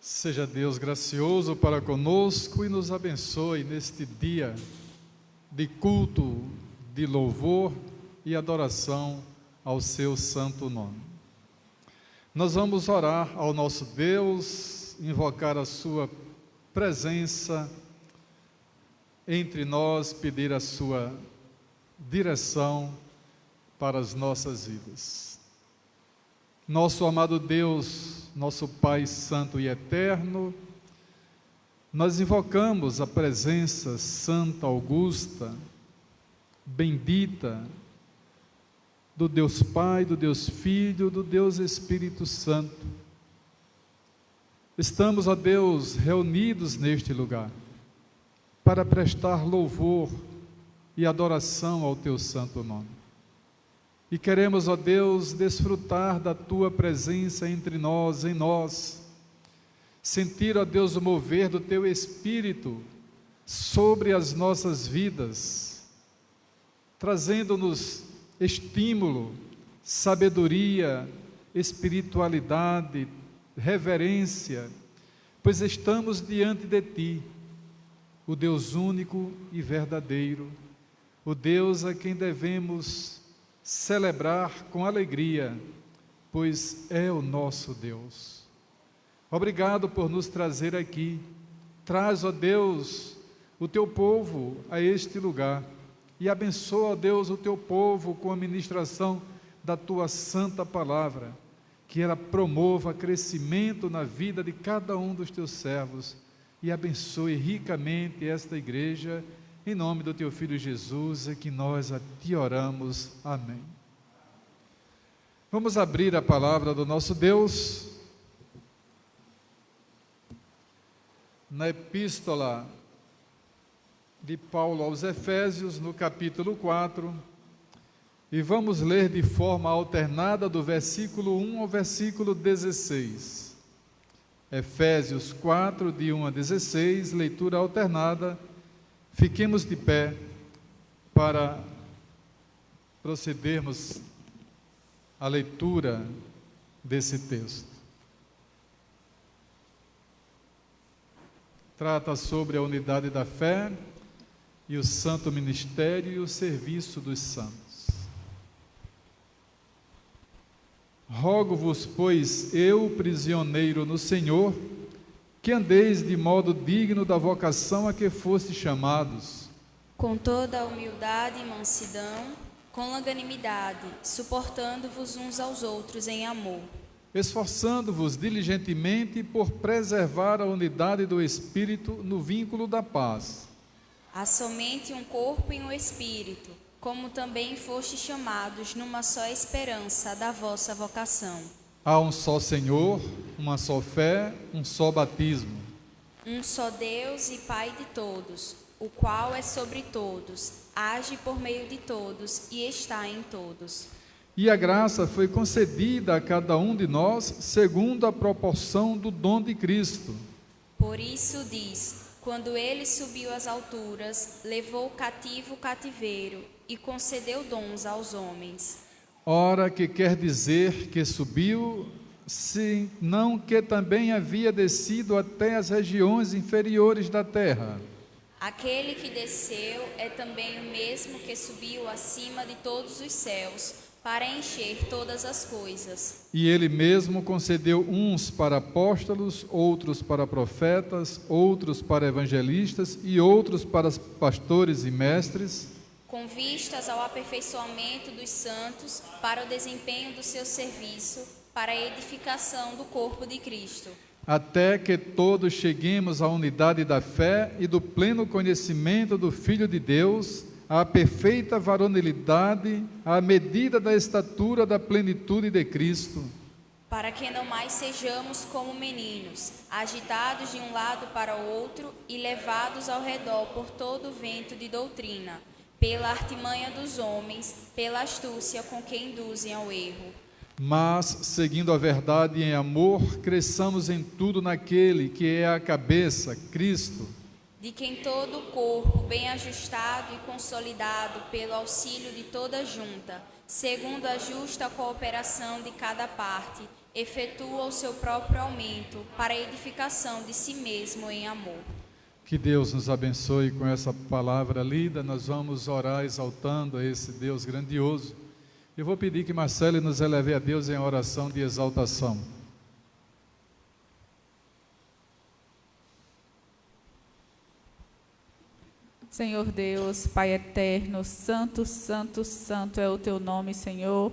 Seja Deus gracioso para conosco e nos abençoe neste dia de culto, de louvor e adoração ao seu santo nome. Nós vamos orar ao nosso Deus, invocar a sua presença entre nós, pedir a sua direção para as nossas vidas. Nosso amado Deus, nosso Pai Santo e Eterno, nós invocamos a presença santa, augusta, bendita, do Deus Pai, do Deus Filho, do Deus Espírito Santo. Estamos, ó Deus, reunidos neste lugar, para prestar louvor e adoração ao Teu santo nome. E queremos, ó Deus, desfrutar da Tua presença entre nós, em nós. Sentir, ó Deus, o mover do Teu Espírito sobre as nossas vidas, trazendo-nos estímulo, sabedoria, espiritualidade, reverência, pois estamos diante de Ti, o Deus único e verdadeiro, o Deus a quem devemos celebrar com alegria, pois é o nosso Deus. Obrigado por nos trazer aqui. Traz, ó Deus, o Teu povo a este lugar e abençoa, ó Deus, o Teu povo com a ministração da Tua santa palavra, que ela promova crescimento na vida de cada um dos Teus servos e abençoe ricamente esta igreja. Em nome do Teu Filho Jesus é que nós a Ti oramos. Amém. Vamos abrir a palavra do nosso Deus na epístola de Paulo aos Efésios, no capítulo 4, e vamos ler de forma alternada do versículo 1 ao versículo 16. Efésios 4, de 1 a 16, leitura alternada. Fiquemos de pé para procedermos à leitura desse texto. Trata sobre a unidade da fé e o santo ministério e o serviço dos santos. Rogo-vos, pois, eu, prisioneiro no Senhor, que andeis de modo digno da vocação a que fostes chamados, com toda a humildade e mansidão, com longanimidade, suportando-vos uns aos outros em amor, esforçando-vos diligentemente por preservar a unidade do Espírito no vínculo da paz. Há somente um corpo e um Espírito, como também fostes chamados numa só esperança da vossa vocação. Há um só Senhor, uma só fé, um só batismo. Um só Deus e Pai de todos, o qual é sobre todos, age por meio de todos e está em todos. E a graça foi concedida a cada um de nós segundo a proporção do dom de Cristo. Por isso diz: quando ele subiu às alturas, levou cativo o cativeiro e concedeu dons aos homens. Ora, que quer dizer que subiu, se não que também havia descido até as regiões inferiores da terra. Aquele que desceu é também o mesmo que subiu acima de todos os céus, para encher todas as coisas. E ele mesmo concedeu uns para apóstolos, outros para profetas, outros para evangelistas e outros para pastores e mestres, com vistas ao aperfeiçoamento dos santos, para o desempenho do seu serviço, para a edificação do corpo de Cristo, até que todos cheguemos à unidade da fé e do pleno conhecimento do Filho de Deus, à perfeita varonilidade, à medida da estatura da plenitude de Cristo, para que não mais sejamos como meninos, agitados de um lado para o outro e levados ao redor por todo o vento de doutrina, pela artimanha dos homens, pela astúcia com que induzem ao erro. Mas, seguindo a verdade em amor, cresçamos em tudo naquele que é a cabeça, Cristo, de quem todo o corpo, bem ajustado e consolidado pelo auxílio de toda junta, segundo a justa cooperação de cada parte, efetua o seu próprio aumento para a edificação de si mesmo em amor. Que Deus nos abençoe com essa palavra lida. Nós vamos orar exaltando a esse Deus grandioso. Eu vou pedir que Marcele nos eleve a Deus em oração de exaltação. Senhor Deus, Pai eterno, santo, santo, santo é o teu nome, Senhor,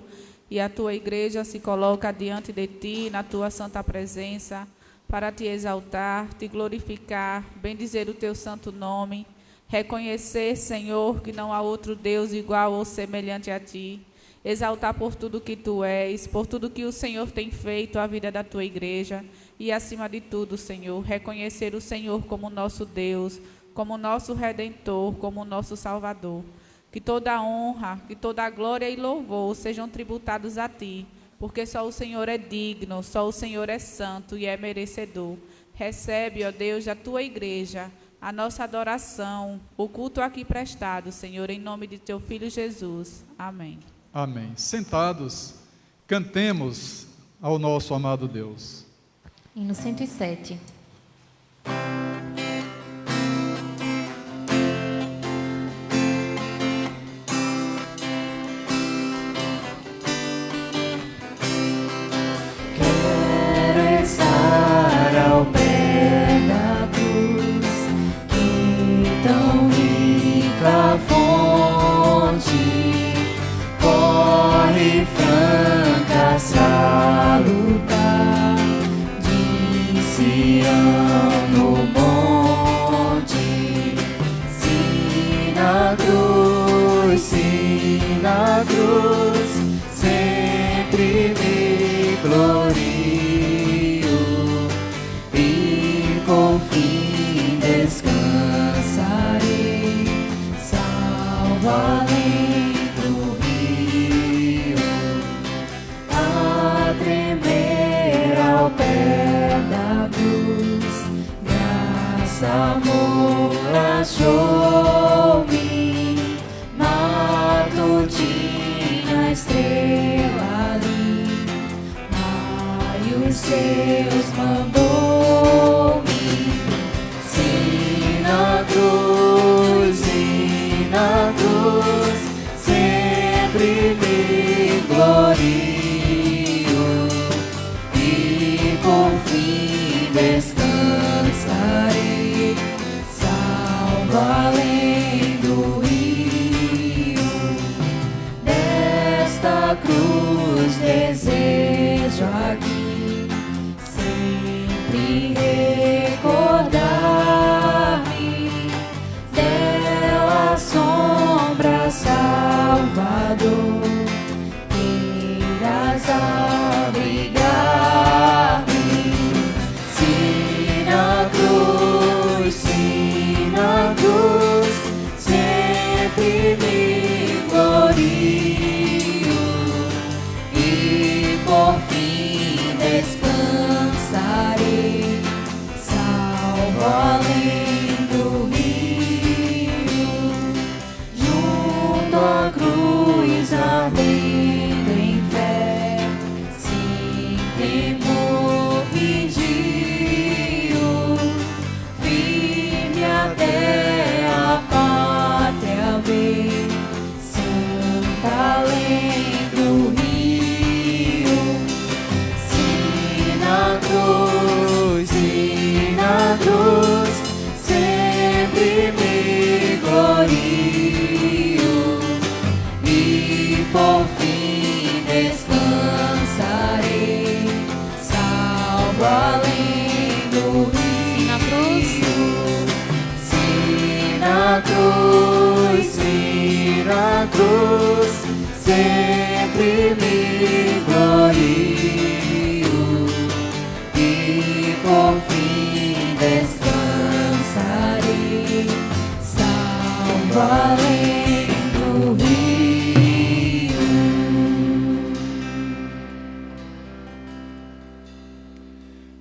e a tua igreja se coloca diante de ti, na tua santa presença, para te exaltar, te glorificar, bendizer o teu santo nome, reconhecer, Senhor, que não há outro Deus igual ou semelhante a ti, exaltar por tudo que tu és, por tudo que o Senhor tem feito à vida da tua igreja, e acima de tudo, Senhor, reconhecer o Senhor como nosso Deus, como nosso Redentor, como nosso Salvador. Que toda a honra, que toda a glória e louvor sejam tributados a Ti, porque só o Senhor é digno, só o Senhor é santo e é merecedor. Recebe, ó Deus, da Tua igreja, a nossa adoração, o culto aqui prestado, Senhor, em nome de Teu Filho Jesus. Amém. Amém. Sentados, cantemos ao nosso amado Deus. Hino 107.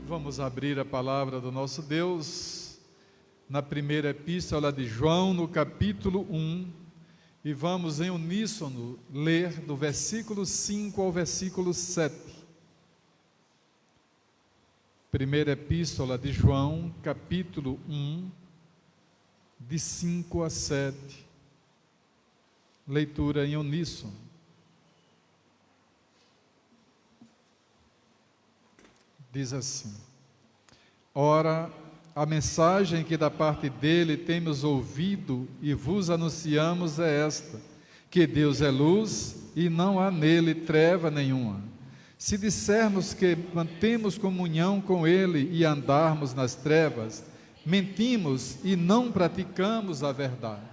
Vamos abrir a palavra do nosso Deus na primeira epístola de João, no capítulo 1, e vamos em uníssono ler do versículo 5 ao versículo 7. Primeira Epístola de João, capítulo 1, de 5 a 7. Leitura em uníssono. Diz assim: Ora, a mensagem que da parte dele temos ouvido e vos anunciamos é esta, que Deus é luz e não há nele treva nenhuma. Se dissermos que mantemos comunhão com ele e andarmos nas trevas, mentimos e não praticamos a verdade.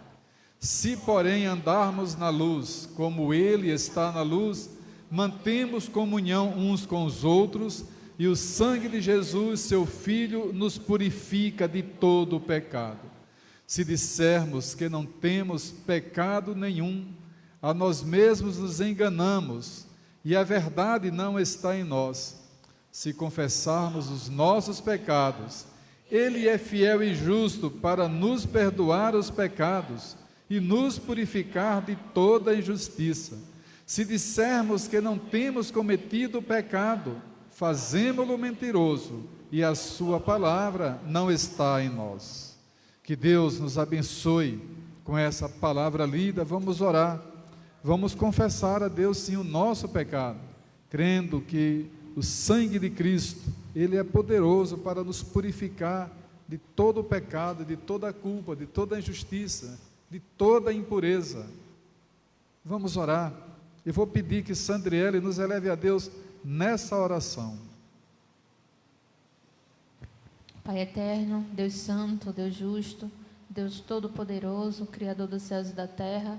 Se, porém, andarmos na luz, como ele está na luz, mantemos comunhão uns com os outros, e o sangue de Jesus, seu Filho, nos purifica de todo o pecado. Se dissermos que não temos pecado nenhum, a nós mesmos nos enganamos, e a verdade não está em nós. Se confessarmos os nossos pecados, Ele é fiel e justo para nos perdoar os pecados e nos purificar de toda injustiça. Se dissermos que não temos cometido pecado, fazemo-lo mentiroso e a sua palavra não está em nós. Que Deus nos abençoe com essa palavra lida. Vamos orar. Vamos confessar a Deus, sim, o nosso pecado, crendo que o sangue de Cristo, Ele é poderoso para nos purificar de todo o pecado, de toda a culpa, de toda a injustiça, de toda a impureza. Vamos orar. Eu vou pedir que Sandriele nos eleve a Deus nessa oração. Pai eterno, Deus santo, Deus justo, Deus todo-poderoso, Criador dos céus e da terra,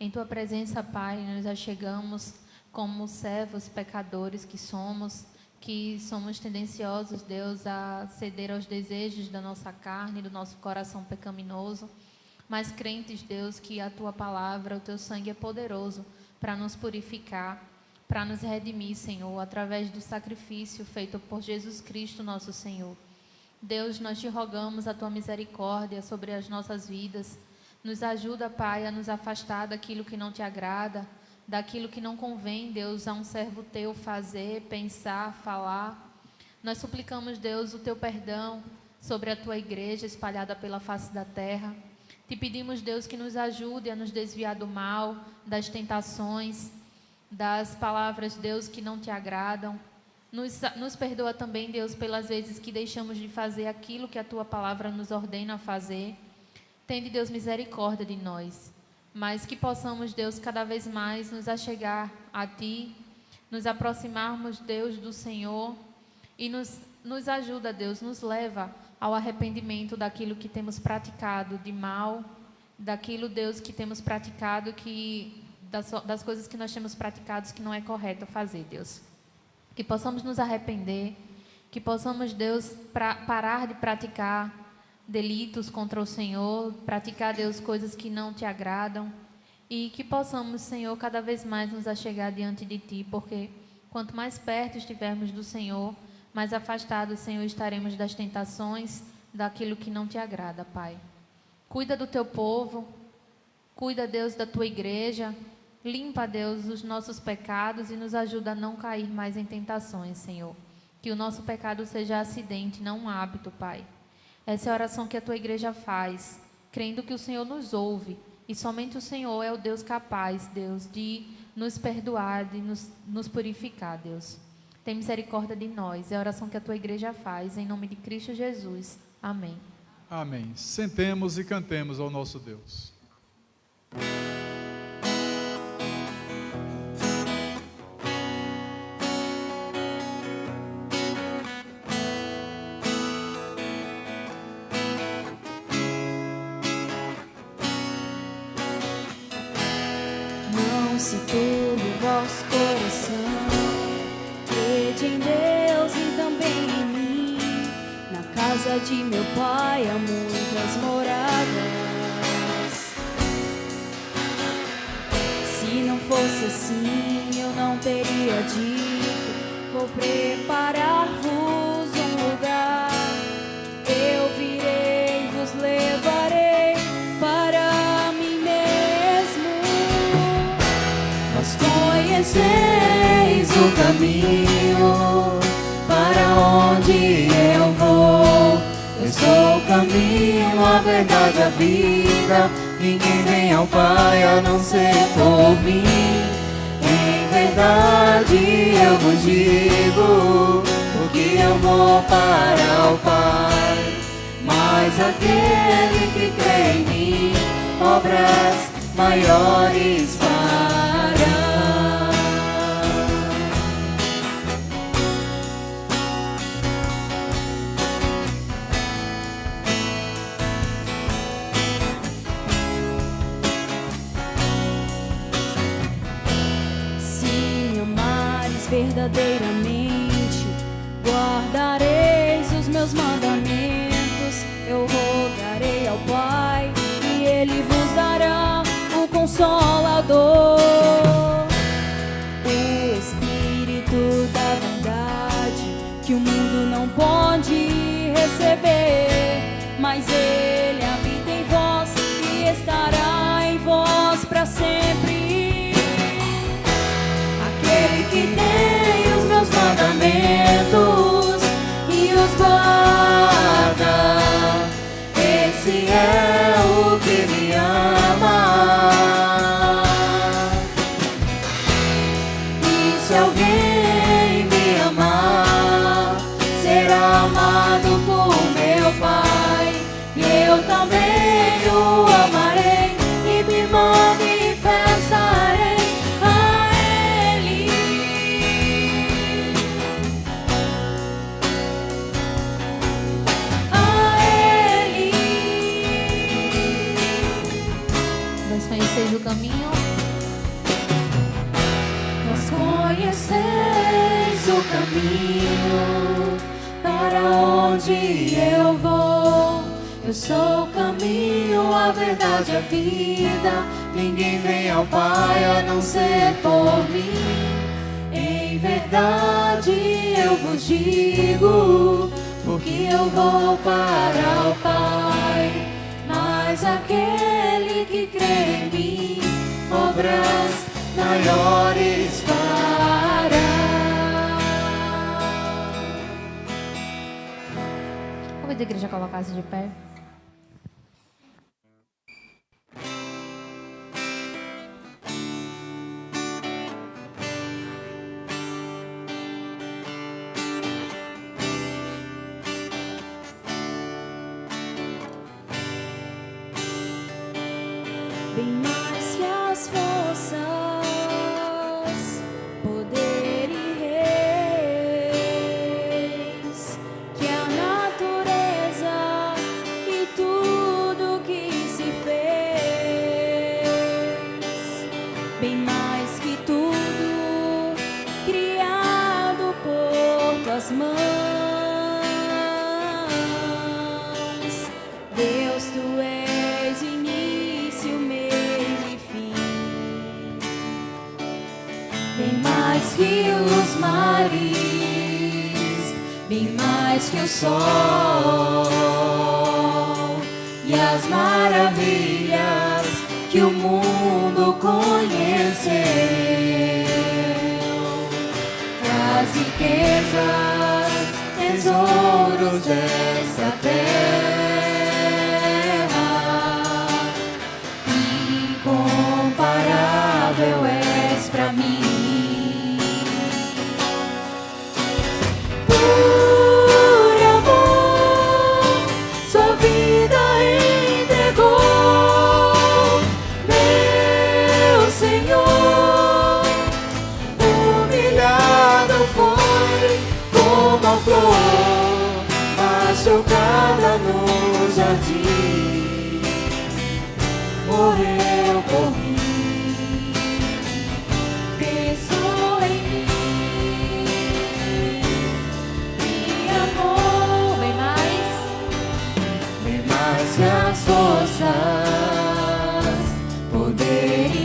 em Tua presença, Pai, nos achegamos como servos pecadores que somos tendenciosos, Deus, a ceder aos desejos da nossa carne, do nosso coração pecaminoso, mas crentes, Deus, que a Tua palavra, o Teu sangue é poderoso para nos purificar, para nos redimir, Senhor, através do sacrifício feito por Jesus Cristo, nosso Senhor. Deus, nós Te rogamos a Tua misericórdia sobre as nossas vidas. Nos ajuda, Pai, a nos afastar daquilo que não Te agrada, daquilo que não convém, Deus, a um servo Teu fazer, pensar, falar. Nós suplicamos, Deus, o Teu perdão sobre a Tua igreja espalhada pela face da terra. Te pedimos, Deus, que nos ajude a nos desviar do mal, das tentações, das palavras, Deus, que não Te agradam. Nos perdoa também, Deus, pelas vezes que deixamos de fazer aquilo que a Tua palavra nos ordena a fazer. Tende, Deus, misericórdia de nós, mas que possamos, Deus, cada vez mais nos achegar a Ti, nos aproximarmos, Deus, do Senhor, e nos ajuda, Deus, nos leva ao arrependimento daquilo que temos praticado de mal, daquilo, Deus, que temos praticado, das coisas que nós temos praticado que não é correto fazer, Deus. Que possamos nos arrepender, que possamos, Deus, parar de praticar delitos contra o Senhor, praticar, Deus, coisas que não Te agradam, e que possamos, Senhor, cada vez mais nos achegar diante de Ti, porque quanto mais perto estivermos do Senhor, mais afastados, Senhor, estaremos das tentações, daquilo que não Te agrada, Pai. Cuida do Teu povo, cuida, Deus, da Tua igreja, limpa, Deus, os nossos pecados e nos ajuda a não cair mais em tentações, Senhor. Que o nosso pecado seja acidente, não um hábito, Pai. Essa é a oração que a Tua igreja faz, crendo que o Senhor nos ouve, e somente o Senhor é o Deus capaz, Deus, de nos perdoar, de nos purificar, Deus. Tem misericórdia de nós, é a oração que a Tua igreja faz, em nome de Cristo Jesus. Amém. Amém. Sentemos e cantemos ao nosso Deus. Se turbe o vosso coração, crede em Deus e também em mim. Na casa de meu Pai há muitas moradas. Se não fosse assim, eu não teria dito: vou preparar-vos um lugar. Eu virei, vos levarei para mim mesmo. Vós conheceis o caminho para onde eu vou. Eu sou o caminho, a verdade, a vida. Ninguém vem ao Pai a não ser por mim. Em verdade eu vos digo, porque eu vou para o Pai. Mas aquele que crê em mim, obras maiores fará. Se me amares verdadeiramente, guardareis os meus mandamentos. Eu rogarei ao Pai e Ele vos dará o Consolador, o Espírito da verdade, que o mundo não pode receber, mas Ele habita em vós e estará em vós para sempre. Aquele que tem os meus mandamentos e os guarda, esse é o que me ama. E se alguém me amar, será amado por meu Pai. E eu também o amarei e me manifestarei a Ele. A Ele. Vós conheceis o caminho? Vós conheceis o caminho para onde eu vou. Eu sou o caminho, a verdade, a vida. Ninguém vem ao Pai a não ser por mim. Em verdade eu vos digo, porque eu vou para o Pai. Mas aquele que crê em mim, obras maiores fará. Convido a igreja a colocar-se de pé. Bem mais que as forças, poder e reis, que a natureza e tudo que se fez, bem mais que tudo criado por tuas mãos. Deus, tu és o início, meio e fim. Bem mais que os mares, bem mais que o sol e as maravilhas que o mundo conheceu. As riquezas, tesouros dessa terra, incomparável és pra mim. Por amor, sua vida entregou, meu Senhor. Humilhado foi como a flor machucada no jardim, morreu por mim, pensou em mim, me amou. Bem mais que as forças, poder e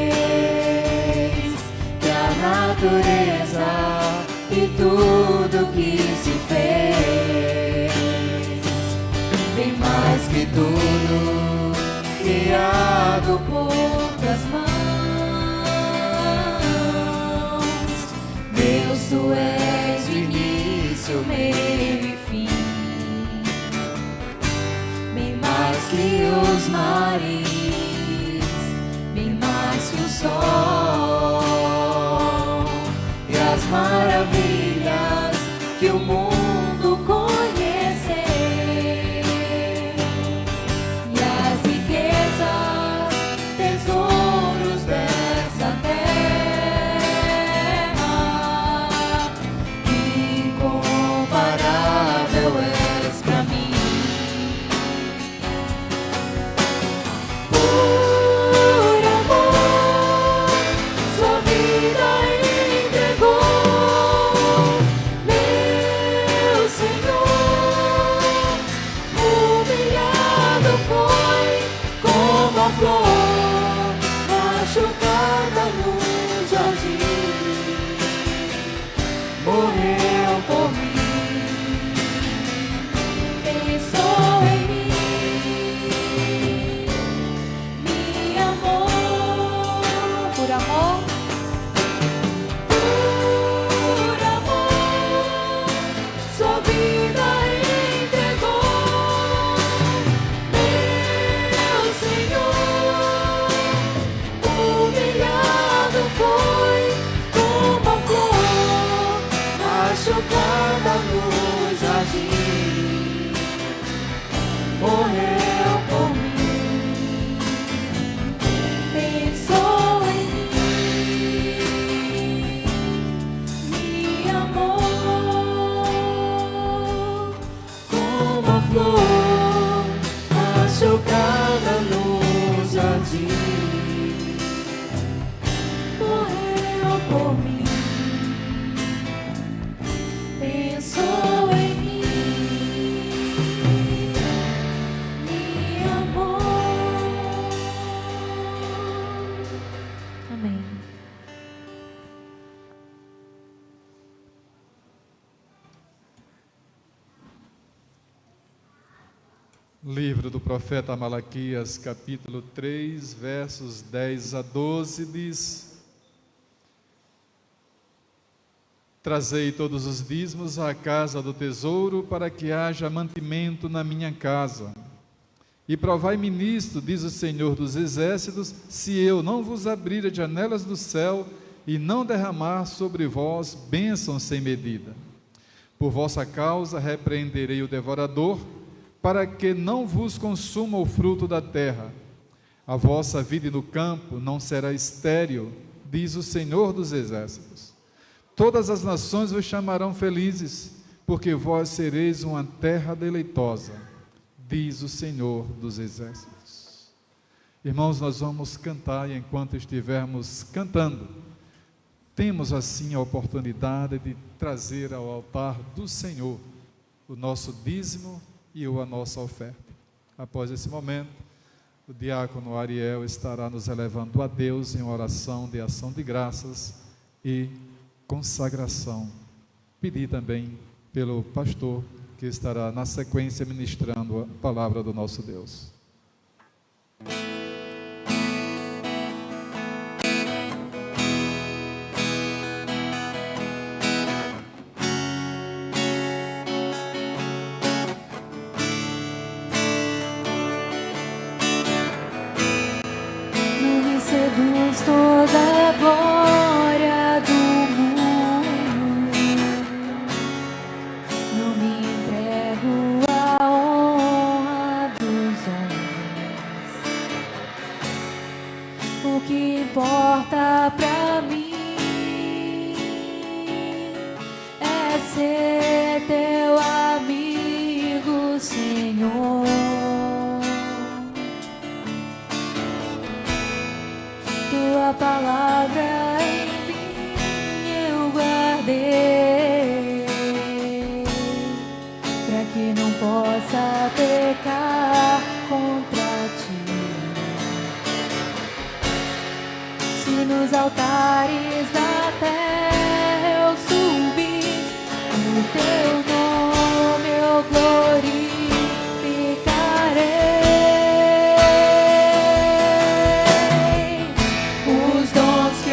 reis, que a natureza e tudo que se fez, bem mais que tudo criado por tuas mãos. Deus, tu és o início, maravilhas que o mundo conhecer, e as riquezas, tesouros dessa terra, incomparável és pra mim. Por amor, sua vida entregou, meu Senhor. Humilhado foi como a flor machucada no jardim, morreu por mim, pensou em mim, me amou. Por amor, sua vida entregou, meu Senhor. Humilhado foi como a flor machucada no jardim, morreu por mim, pensou em mim, me amou. Como a flor machucada no jardim, morreu por mim, pensou em mim, me amou. Amém. Livro do profeta Malaquias, capítulo 3, versos 10 a 12, diz: Trazei todos os dízimos à casa do tesouro, para que haja mantimento na minha casa. E provai-me nisto, diz o Senhor dos Exércitos, se eu não vos abrir as janelas do céu e não derramar sobre vós bênçãos sem medida. Por vossa causa repreenderei o devorador, para que não vos consuma o fruto da terra. A vossa vida no campo não será estéril, diz o Senhor dos Exércitos. Todas as nações vos chamarão felizes, porque vós sereis uma terra deleitosa, diz o Senhor dos Exércitos. Irmãos, nós vamos cantar, e enquanto estivermos cantando, temos assim a oportunidade de trazer ao altar do Senhor o nosso dízimo e a nossa oferta. Após esse momento, o diácono Ariel estará nos elevando a Deus em oração de ação de graças e consagração. Pedir também pelo pastor que estará na sequência ministrando a palavra do nosso Deus. Não recebemos toda a glória do mundo, não me entrego à honra dos homens. O que importa pra mim é ser teu amigo, Senhor. Tua palavra em mim eu guardei, para que não possa pecar contra ti. Se nos altares da terra eu subir, o teu nome eu glorificarei. Os dons que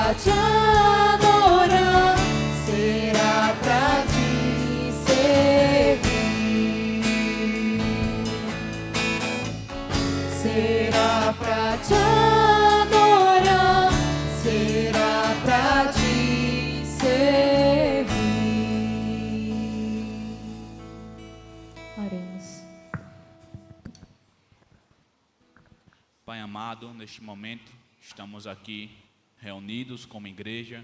pra te adorar, será pra te servir, será pra te adorar, será pra te servir. Oremos. Pai amado, neste momento estamos aqui reunidos como igreja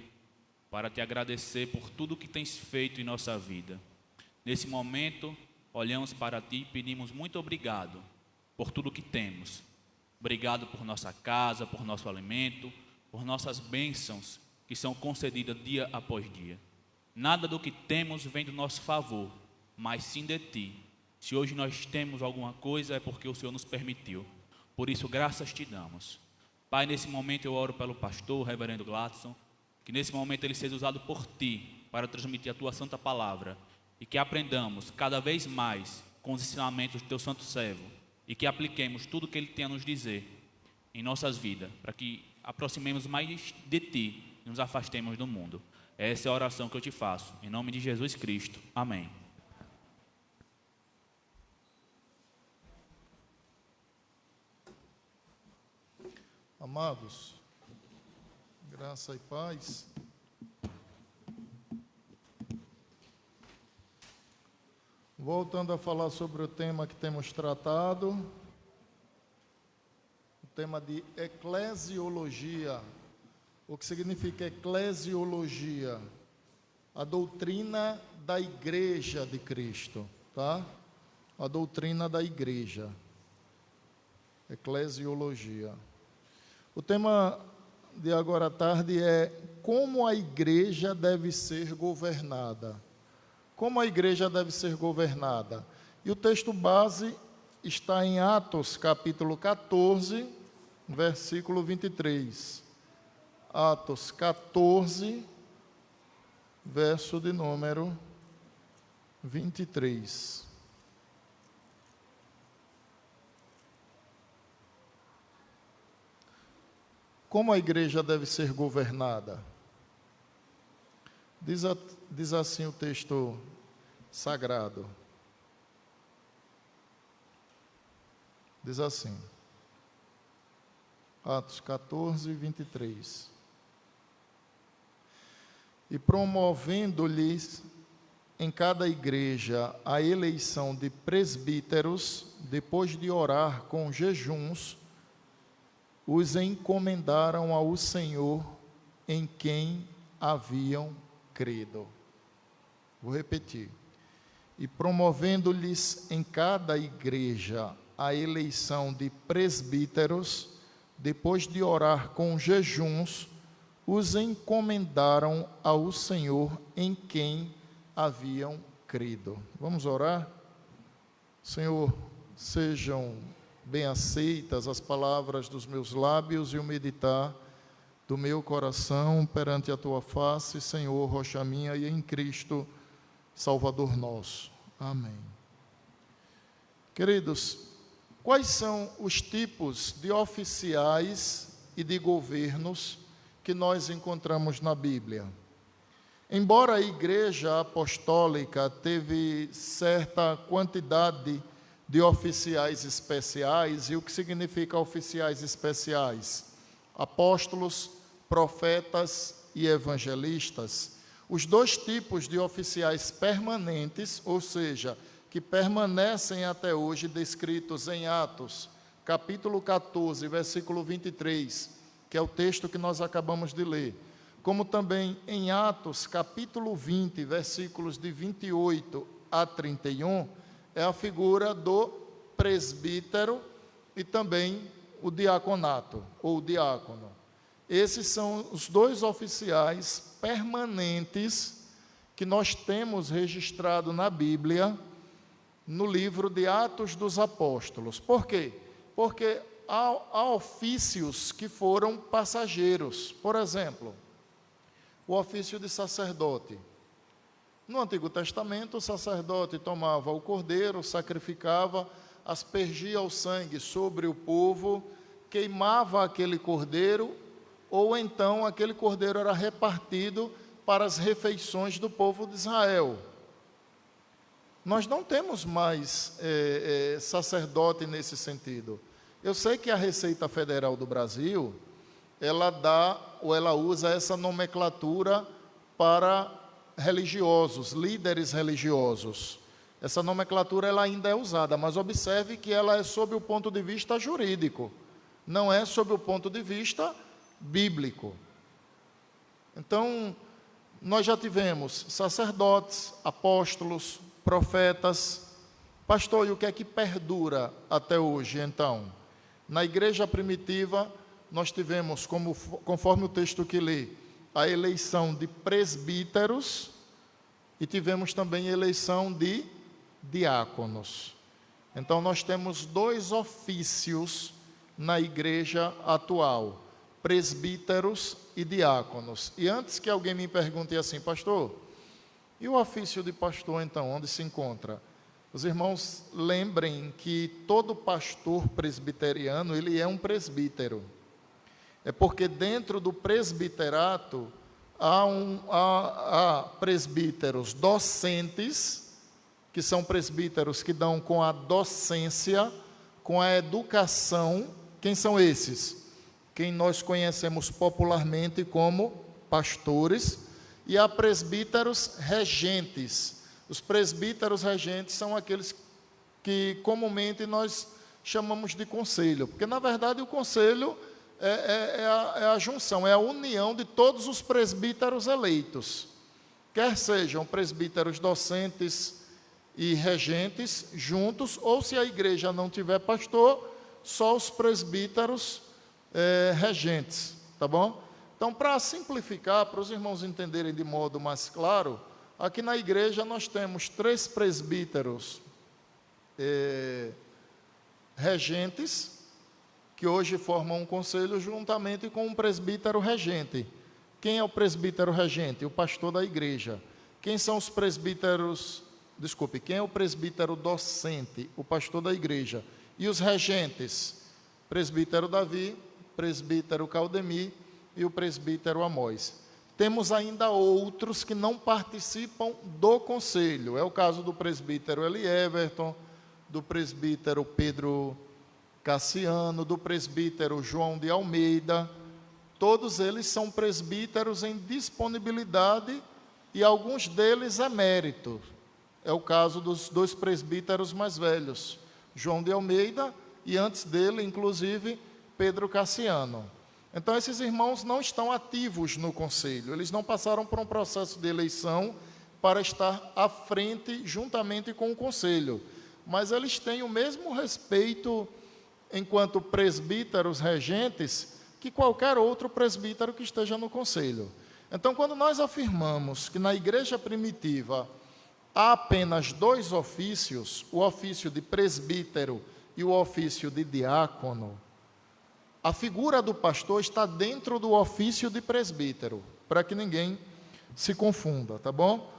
para te agradecer por tudo que tens feito em nossa vida. Nesse momento, olhamos para ti e pedimos muito obrigado por tudo que temos. Obrigado por nossa casa, por nosso alimento, por nossas bênçãos que são concedidas dia após dia. Nada do que temos vem do nosso favor, mas sim de ti. Se hoje nós temos alguma coisa é porque o Senhor nos permitiu. Por isso, graças te damos. Pai, nesse momento eu oro pelo pastor, o reverendo Gladson, que nesse momento ele seja usado por ti para transmitir a tua santa palavra e que aprendamos cada vez mais com os ensinamentos do teu santo servo e que apliquemos tudo o que ele tem a nos dizer em nossas vidas, para que aproximemos mais de ti e nos afastemos do mundo. Essa é a oração que eu te faço, em nome de Jesus Cristo. Amém. Amados, graça e paz. Voltando a falar sobre o tema que temos tratado, o tema de eclesiologia. O que significa eclesiologia? A doutrina da Igreja de Cristo, tá? A doutrina da Igreja. Eclesiologia. O tema de agora à tarde é como a igreja deve ser governada. Como a igreja deve ser governada. E o texto base está em Atos, capítulo 14, versículo 23. Atos 14, verso de número 23. Como a igreja deve ser governada? Diz assim o texto sagrado. Diz assim, Atos 14, 23. E promovendo-lhes em cada igreja a eleição de presbíteros, depois de orar com jejuns, os encomendaram ao Senhor em quem haviam crido. Vou repetir. E promovendo-lhes em cada igreja a eleição de presbíteros, depois de orar com jejuns, os encomendaram ao Senhor em quem haviam crido. Vamos orar? Senhor, sejam bem aceitas as palavras dos meus lábios e o meditar do meu coração perante a tua face, Senhor, rocha minha, e em Cristo, Salvador nosso. Amém. Queridos, quais são os tipos de oficiais e de governos que nós encontramos na Bíblia? Embora a Igreja Apostólica teve certa quantidade de oficiais especiais, e o que significa oficiais especiais? Apóstolos, profetas e evangelistas. Os dois tipos de oficiais permanentes, ou seja, que permanecem até hoje, descritos em Atos, capítulo 14, versículo 23, que é o texto que nós acabamos de ler, como também em Atos, capítulo 20, versículos de 28 a 31, é a figura do presbítero e também o diaconato, ou diácono. Esses são os dois oficiais permanentes que nós temos registrado na Bíblia, no livro de Atos dos Apóstolos. Por quê? Porque há ofícios que foram passageiros. Por exemplo, o ofício de sacerdote. No Antigo Testamento, o sacerdote tomava o cordeiro, sacrificava, aspergia o sangue sobre o povo, queimava aquele cordeiro, ou então aquele cordeiro era repartido para as refeições do povo de Israel. Nós não temos mais sacerdote nesse sentido. Eu sei que a Receita Federal do Brasil, ela usa essa nomenclatura para religiosos, líderes religiosos. Essa nomenclatura ela ainda é usada, mas observe que ela é sob o ponto de vista jurídico, não é sob o ponto de vista bíblico. Então, nós já tivemos sacerdotes, apóstolos, profetas. Pastor, e o que é que perdura até hoje, então? Na igreja primitiva, nós tivemos, conforme o texto que li, a eleição de presbíteros e tivemos também a eleição de diáconos. Então, nós temos 2 ofícios na igreja atual, presbíteros e diáconos. E antes que alguém me pergunte assim, pastor, e o ofício de pastor, então, onde se encontra? Os irmãos lembrem que todo pastor presbiteriano, ele é um presbítero. É porque dentro do presbiterato há presbíteros docentes, que são presbíteros que dão com a docência, com a educação. Quem são esses? Quem nós conhecemos popularmente como pastores. E há presbíteros regentes. Os presbíteros regentes são aqueles que comumente nós chamamos de conselho, porque na verdade o conselho é a junção, é a união de todos os presbíteros eleitos, quer sejam presbíteros docentes e regentes juntos, ou se a igreja não tiver pastor, só os presbíteros regentes, tá bom? Então, para simplificar, para os irmãos entenderem de modo mais claro, aqui na igreja nós temos 3 presbíteros regentes, que hoje formam um conselho juntamente com um presbítero regente. Quem é o presbítero regente? O pastor da igreja. Quem são os presbíteros... Desculpe, quem é o presbítero docente? O pastor da igreja. E os regentes? Presbítero Davi, presbítero Caldemir e o presbítero Amós. Temos ainda outros que não participam do conselho. É o caso do presbítero Eli Everton, do presbítero Pedro Cassiano, do presbítero João de Almeida. Todos eles são presbíteros em disponibilidade e alguns deles eméritos. É o caso dos 2 presbíteros mais velhos, João de Almeida e antes dele, inclusive, Pedro Cassiano. Então, esses irmãos não estão ativos no conselho, eles não passaram por um processo de eleição para estar à frente juntamente com o conselho, mas eles têm o mesmo respeito enquanto presbíteros regentes que qualquer outro presbítero que esteja no conselho. Então, quando nós afirmamos que na igreja primitiva há apenas 2 ofícios, o ofício de presbítero e o ofício de diácono, a figura do pastor está dentro do ofício de presbítero, para que ninguém se confunda, tá bom?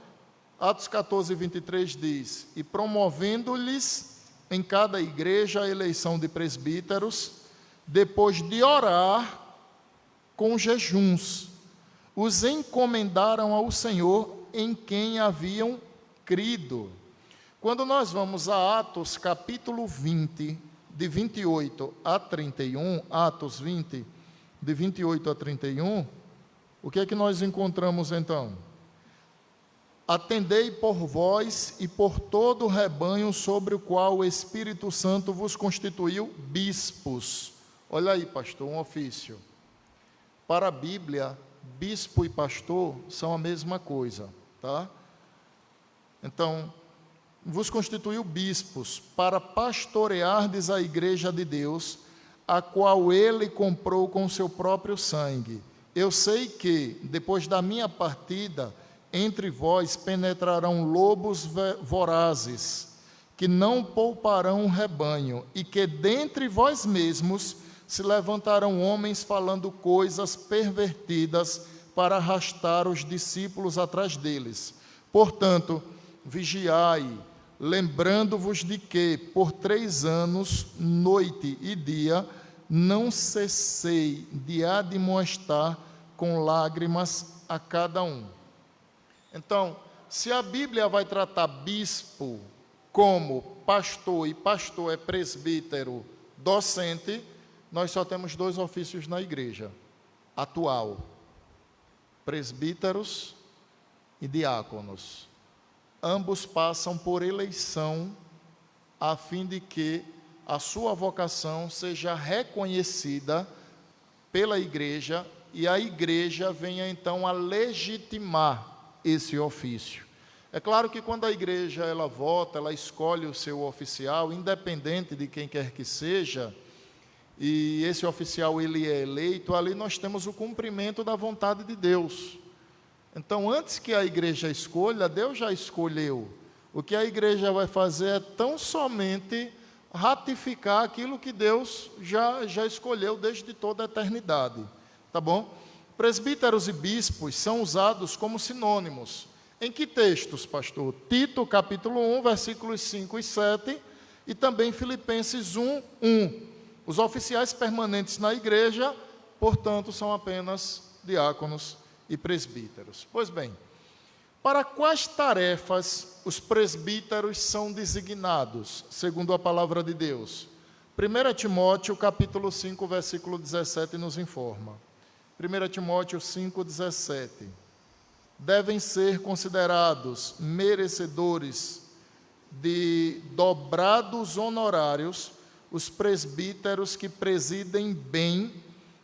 Atos 14, 23 diz, e promovendo-lhes em cada igreja a eleição de presbíteros, depois de orar com jejuns, os encomendaram ao Senhor em quem haviam crido. Quando nós vamos a Atos capítulo 20, de 28 a 31, Atos 20, de 28 a 31, o que é que nós encontramos então? Atendei por vós e por todo o rebanho sobre o qual o Espírito Santo vos constituiu bispos. Olha aí, pastor, um ofício. Para a Bíblia, bispo e pastor são a mesma coisa, tá? Então, vos constituiu bispos para pastoreardes a igreja de Deus, a qual ele comprou com seu próprio sangue. Eu sei que, depois da minha partida, entre vós penetrarão lobos vorazes, que não pouparão o rebanho, e que dentre vós mesmos se levantarão homens falando coisas pervertidas para arrastar os discípulos atrás deles. Portanto, vigiai, lembrando-vos de que, por 3 anos, noite e dia, não cessei de admoestar com lágrimas a cada um. Então, se a Bíblia vai tratar bispo como pastor, e pastor é presbítero docente, nós só temos 2 ofícios na igreja atual: presbíteros e diáconos. Ambos passam por eleição a fim de que a sua vocação seja reconhecida pela igreja e a igreja venha então a legitimar esse ofício. É claro que quando a igreja ela vota, ela escolhe o seu oficial, independente de quem quer que seja, e esse oficial ele é eleito, ali nós temos o cumprimento da vontade de Deus. Então, antes que a igreja escolha, Deus já escolheu. O que a igreja vai fazer é tão somente ratificar aquilo que Deus já escolheu desde toda a eternidade. Tá bom? Presbíteros e bispos são usados como sinônimos. Em que textos, pastor? Tito, capítulo 1, versículos 5 e 7, e também Filipenses 1, 1. Os oficiais permanentes na igreja, portanto, são apenas diáconos e presbíteros. Pois bem, para quais tarefas os presbíteros são designados, segundo a palavra de Deus? 1 Timóteo, capítulo 5, versículo 17, nos informa. 1 Timóteo 5, 17. Devem ser considerados merecedores de dobrados honorários os presbíteros que presidem bem,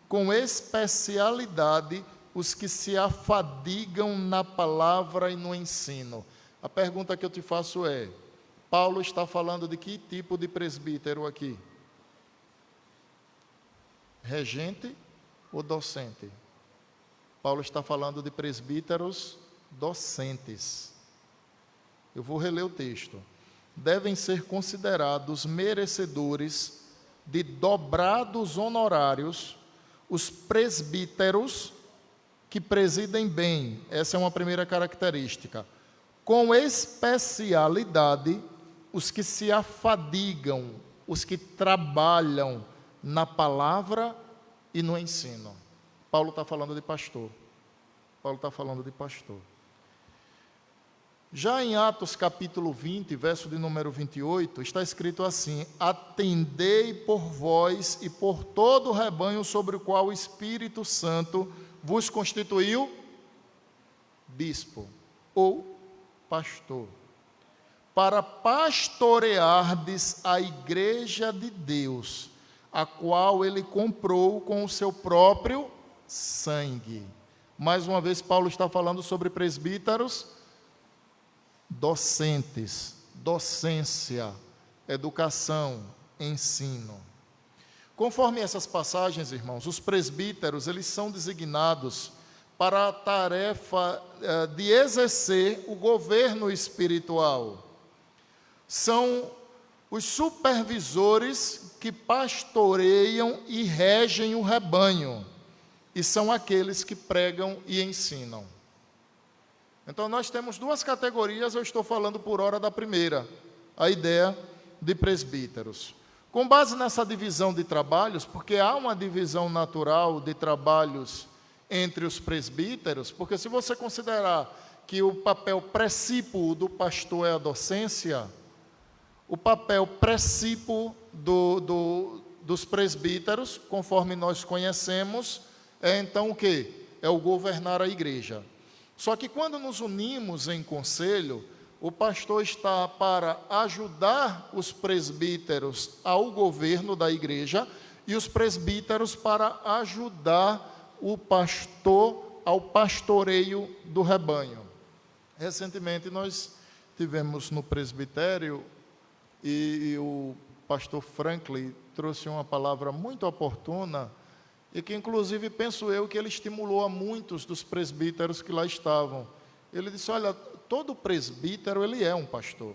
com especialidade, os que se afadigam na palavra e no ensino. A pergunta que eu te faço é: Paulo está falando de que tipo de presbítero aqui? Regente ou docente? Paulo está falando de presbíteros docentes. Eu vou reler o texto. Devem ser considerados merecedores de dobrados honorários os presbíteros que presidem bem. Essa é uma primeira característica. Com especialidade, os que se afadigam, os que trabalham na palavra e no ensino. Paulo está falando de pastor. Paulo está falando de pastor. Já em Atos capítulo 20, verso de número 28, está escrito assim: atendei por vós e por todo o rebanho sobre o qual o Espírito Santo vos constituiu bispo ou pastor, para pastoreardes a igreja de Deus, a qual ele comprou com o seu próprio sangue. Mais uma vez, Paulo está falando sobre presbíteros docentes, docência, educação, ensino. Conforme essas passagens, irmãos, os presbíteros, eles são designados para a tarefa de exercer o governo espiritual. São os supervisores que pastoreiam e regem o rebanho, e são aqueles que pregam e ensinam. Então, nós temos 2 categorias, eu estou falando por hora da primeira, a ideia de presbíteros. Com base nessa divisão de trabalhos, porque há uma divisão natural de trabalhos entre os presbíteros, porque se você considerar que o papel precípuo do pastor é a docência, o papel precípuo dos presbíteros, conforme nós conhecemos, é então o quê? É o governar a igreja. Só que quando nos unimos em conselho, o pastor está para ajudar os presbíteros ao governo da igreja e os presbíteros para ajudar o pastor ao pastoreio do rebanho. Recentemente nós tivemos no presbitério e o pastor Franklin trouxe uma palavra muito oportuna e que inclusive penso eu que ele estimulou a muitos dos presbíteros que lá estavam. Ele disse: olha, todo presbítero ele é um pastor.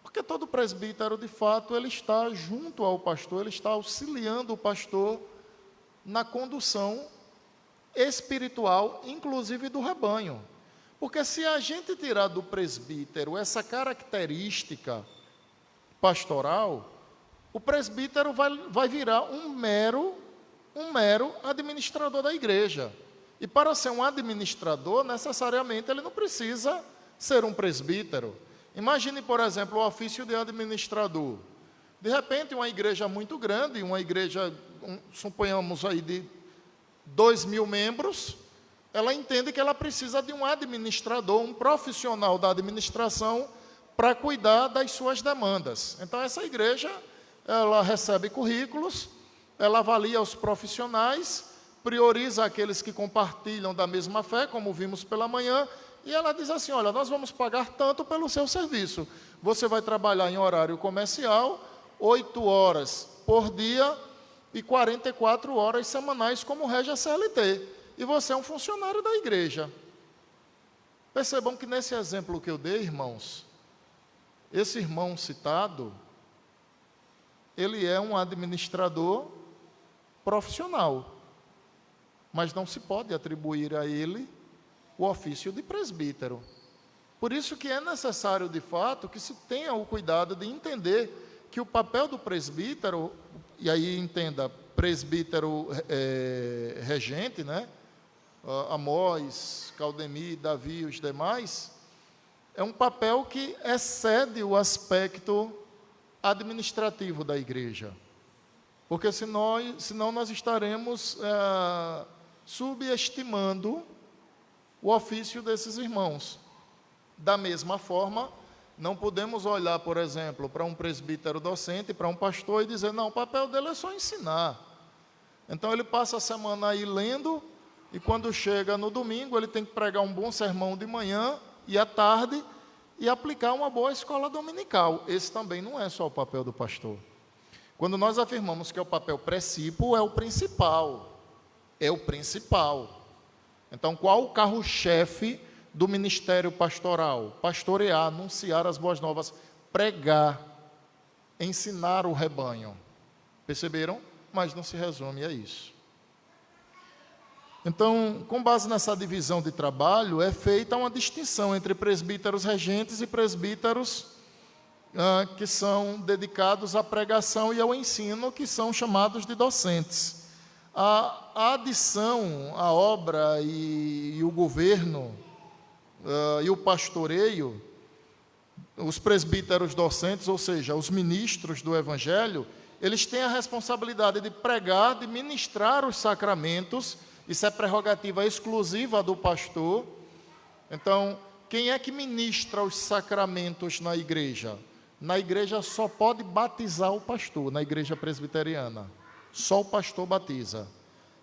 Porque todo presbítero, de fato, ele está junto ao pastor, ele está auxiliando o pastor na condução espiritual, inclusive do rebanho. Porque se a gente tirar do presbítero essa característica pastoral, o presbítero vai virar um mero administrador da igreja. E para ser um administrador, necessariamente ele não precisa ser um presbítero. Imagine, por exemplo, o ofício de administrador. De repente, uma igreja muito grande, uma igreja, suponhamos aí, de 2.000 membros, ela entende que ela precisa de um administrador, um profissional da administração, para cuidar das suas demandas. Então, essa igreja, ela recebe currículos, ela avalia os profissionais, prioriza aqueles que compartilham da mesma fé, como vimos pela manhã, e ela diz assim, olha, nós vamos pagar tanto pelo seu serviço. Você vai trabalhar em horário comercial, 8 horas por dia e 44 horas semanais, como rege a CLT. E você é um funcionário da igreja. Percebam que nesse exemplo que eu dei, irmãos, esse irmão citado, ele é um administrador profissional, mas não se pode atribuir a ele o ofício de presbítero. Por isso que é necessário, de fato, que se tenha o cuidado de entender que o papel do presbítero, e aí entenda, presbítero regente, né? Amós, Caldemir, Davi e os demais, é um papel que excede o aspecto administrativo da igreja. Porque senão nós estaremos subestimando o ofício desses irmãos. Da mesma forma, não podemos olhar, por exemplo, para um presbítero docente, para um pastor e dizer, não, o papel dele é só ensinar. Então ele passa a semana aí lendo, e quando chega no domingo, ele tem que pregar um bom sermão de manhã e à tarde, e aplicar uma boa escola dominical. Esse também não é só o papel do pastor. Quando nós afirmamos que é o papel prescípulo, é o principal. É o principal. Então, qual o carro-chefe do ministério pastoral? Pastorear, anunciar as boas novas, pregar, ensinar o rebanho. Perceberam? Mas não se resume a isso. Então, com base nessa divisão de trabalho, é feita uma distinção entre presbíteros regentes e presbíteros que são dedicados à pregação e ao ensino, que são chamados de docentes. A adição, a obra e o governo e o pastoreio, os presbíteros docentes, ou seja, os ministros do Evangelho, eles têm a responsabilidade de pregar, de ministrar os sacramentos. Isso é prerrogativa exclusiva do pastor. Então, quem é que ministra os sacramentos na igreja? Na igreja só pode batizar o pastor, na igreja presbiteriana. Só o pastor batiza.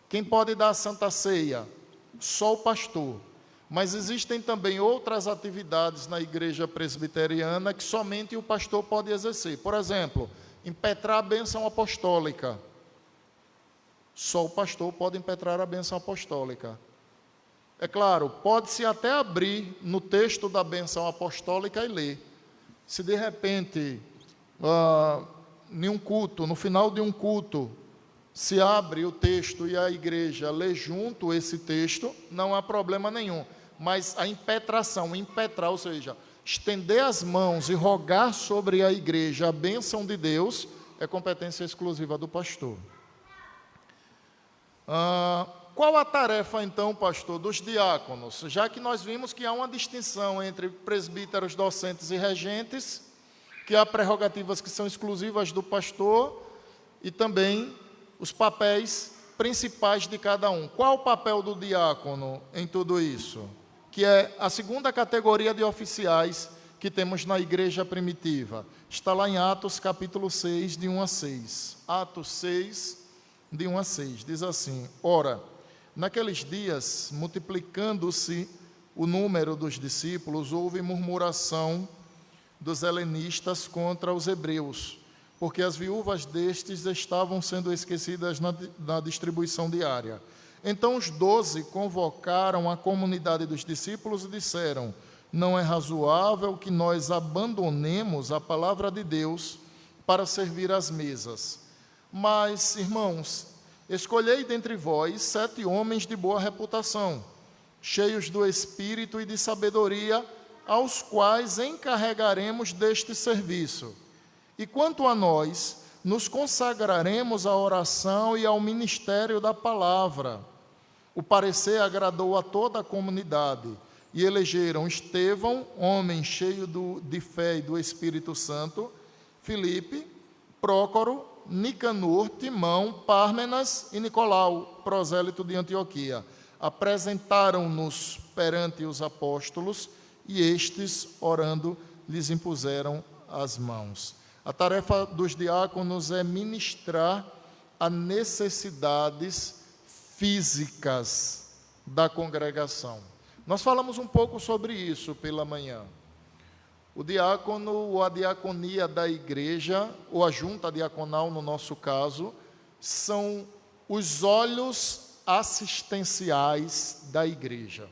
Quem pode dar a Santa Ceia? Só o pastor. Mas existem também outras atividades na igreja presbiteriana que somente o pastor pode exercer. Por exemplo, impetrar a bênção apostólica. Só o pastor pode impetrar a bênção apostólica. É claro, pode-se até abrir no texto da bênção apostólica e ler. Se de repente, em um culto, no final de um culto, se abre o texto e a igreja lê junto esse texto, não há problema nenhum. Mas a impetração, impetrar, ou seja, estender as mãos e rogar sobre a igreja a bênção de Deus, é competência exclusiva do pastor. Qual a tarefa, então, pastor, dos diáconos? Já que nós vimos que há uma distinção entre presbíteros, docentes e regentes, que há prerrogativas que são exclusivas do pastor e também os papéis principais de cada um. Qual o papel do diácono em tudo isso? Que é a segunda categoria de oficiais que temos na igreja primitiva. Está lá em Atos, capítulo 6, de 1 a 6. Atos 6, de 1 a 6, diz assim: Ora, naqueles dias, multiplicando-se o número dos discípulos, houve murmuração dos helenistas contra os hebreus, porque as viúvas destes estavam sendo esquecidas na distribuição diária. Então os 12 convocaram a comunidade dos discípulos e disseram: não é razoável que nós abandonemos a palavra de Deus para servir às mesas. Mas, irmãos, escolhei dentre vós 7 homens de boa reputação, cheios do Espírito e de sabedoria, aos quais encarregaremos deste serviço. E quanto a nós, nos consagraremos à oração e ao ministério da palavra. O parecer agradou a toda a comunidade, e elegeram Estevão, homem cheio de fé e do Espírito Santo, Filipe, Prócoro, Nicanor, Timão, Pármenas e Nicolau, prosélito de Antioquia. Apresentaram-nos perante os apóstolos, e estes, orando, lhes impuseram as mãos. A tarefa dos diáconos é ministrar a necessidades físicas da congregação. Nós falamos um pouco sobre isso pela manhã. O diácono ou a diaconia da igreja, ou a junta diaconal no nosso caso, são os olhos assistenciais da igreja.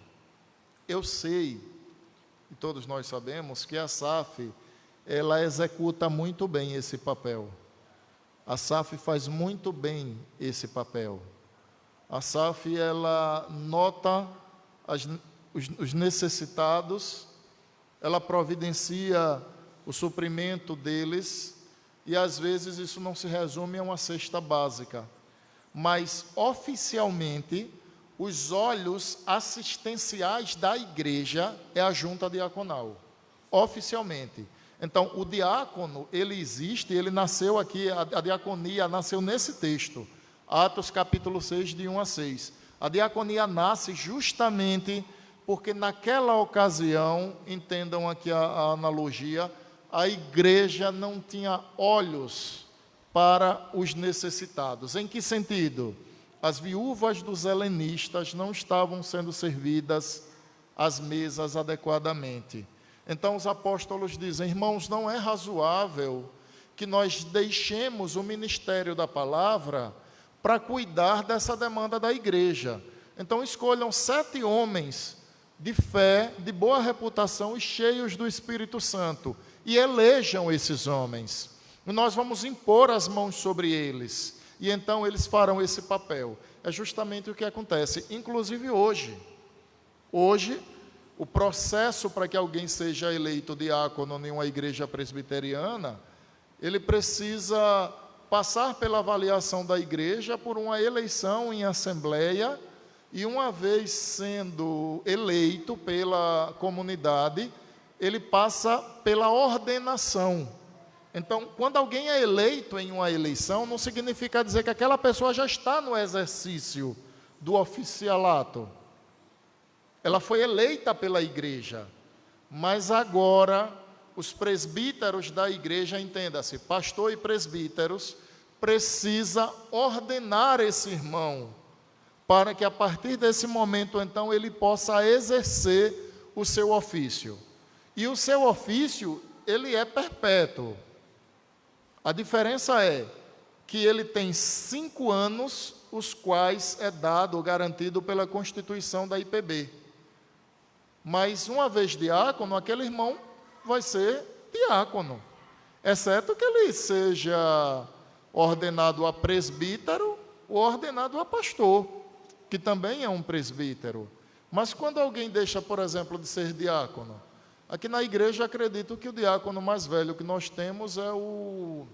Eu sei, e todos nós sabemos, que a SAF, ela executa muito bem esse papel. A SAF faz muito bem esse papel. A SAF, ela nota os necessitados, ela providencia o suprimento deles, e às vezes isso não se resume a uma cesta básica. Mas, oficialmente, os olhos assistenciais da igreja é a junta diaconal. Oficialmente. Então, o diácono, ele existe, ele nasceu aqui, a diaconia nasceu nesse texto, Atos capítulo 6, de 1 a 6. A diaconia nasce justamente porque naquela ocasião, entendam aqui a analogia, a igreja não tinha olhos para os necessitados. Em que sentido? As viúvas dos helenistas não estavam sendo servidas às mesas adequadamente. Então os apóstolos dizem: irmãos, não é razoável que nós deixemos o ministério da palavra para cuidar dessa demanda da igreja. Então escolham 7 homens de fé, de boa reputação e cheios do Espírito Santo, e elejam esses homens. E nós vamos impor as mãos sobre eles, e então eles farão esse papel. É justamente o que acontece, inclusive hoje. Hoje, o processo para que alguém seja eleito diácono em uma igreja presbiteriana, ele precisa passar pela avaliação da igreja, por uma eleição em assembleia, e uma vez sendo eleito pela comunidade, ele passa pela ordenação. Então, quando alguém é eleito em uma eleição, não significa dizer que aquela pessoa já está no exercício do oficialato. Ela foi eleita pela igreja, mas agora os presbíteros da igreja, entenda-se, pastor e presbíteros, precisa ordenar esse irmão, para que a partir desse momento, então, ele possa exercer o seu ofício. E o seu ofício, ele é perpétuo. A diferença é que ele tem 5 anos, os quais é dado ou garantido pela Constituição da IPB. Mas, uma vez diácono, aquele irmão vai ser diácono, exceto que ele seja ordenado a presbítero ou ordenado a pastor, que também é um presbítero. Mas quando alguém deixa, por exemplo, de ser diácono, aqui na igreja acredito que o diácono mais velho que nós temos é o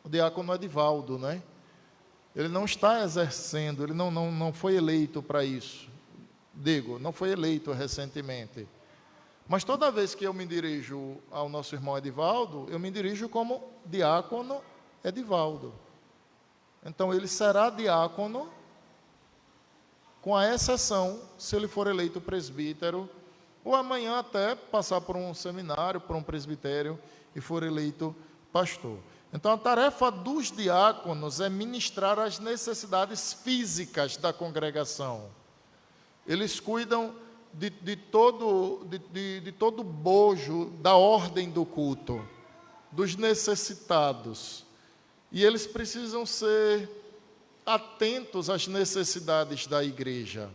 diácono Edivaldo, né? Ele não está exercendo, ele não foi eleito para isso. Digo, não foi eleito recentemente. Mas toda vez que eu me dirijo ao nosso irmão Edivaldo, eu me dirijo como diácono Edivaldo. Então ele será diácono, com a exceção, se ele for eleito presbítero, ou amanhã até passar por um seminário, por um presbitério, e for eleito pastor. Então a tarefa dos diáconos é ministrar as necessidades físicas da congregação. Eles cuidam de todo o bojo da ordem do culto, dos necessitados. E eles precisam ser atentos às necessidades da igreja,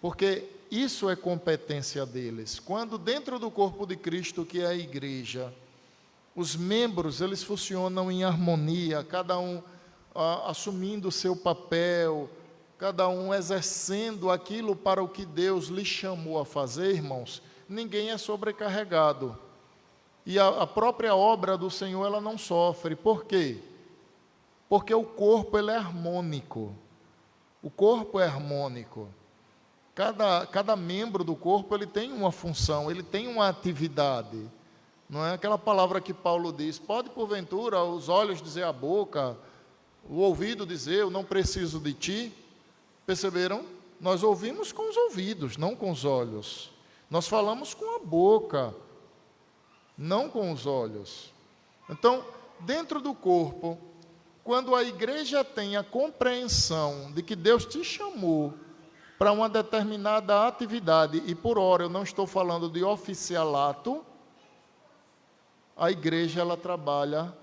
porque isso é competência deles. Quando dentro do corpo de Cristo, que é a igreja, os membros, eles funcionam em harmonia, cada um assumindo o seu papel, cada um exercendo aquilo para o que Deus lhe chamou a fazer, irmãos, ninguém é sobrecarregado. e a própria obra do Senhor ela não sofre. Por quê? Porque o corpo ele é harmônico. O corpo é harmônico. Cada membro do corpo ele tem uma função, ele tem uma atividade. Não é aquela palavra que Paulo diz, pode porventura os olhos dizer à boca, o ouvido dizer, eu não preciso de ti. Perceberam? Nós ouvimos com os ouvidos, não com os olhos. Nós falamos com a boca, não com os olhos. Então, dentro do corpo, quando a igreja tem a compreensão de que Deus te chamou para uma determinada atividade, e por hora eu não estou falando de oficialato, a igreja ela trabalha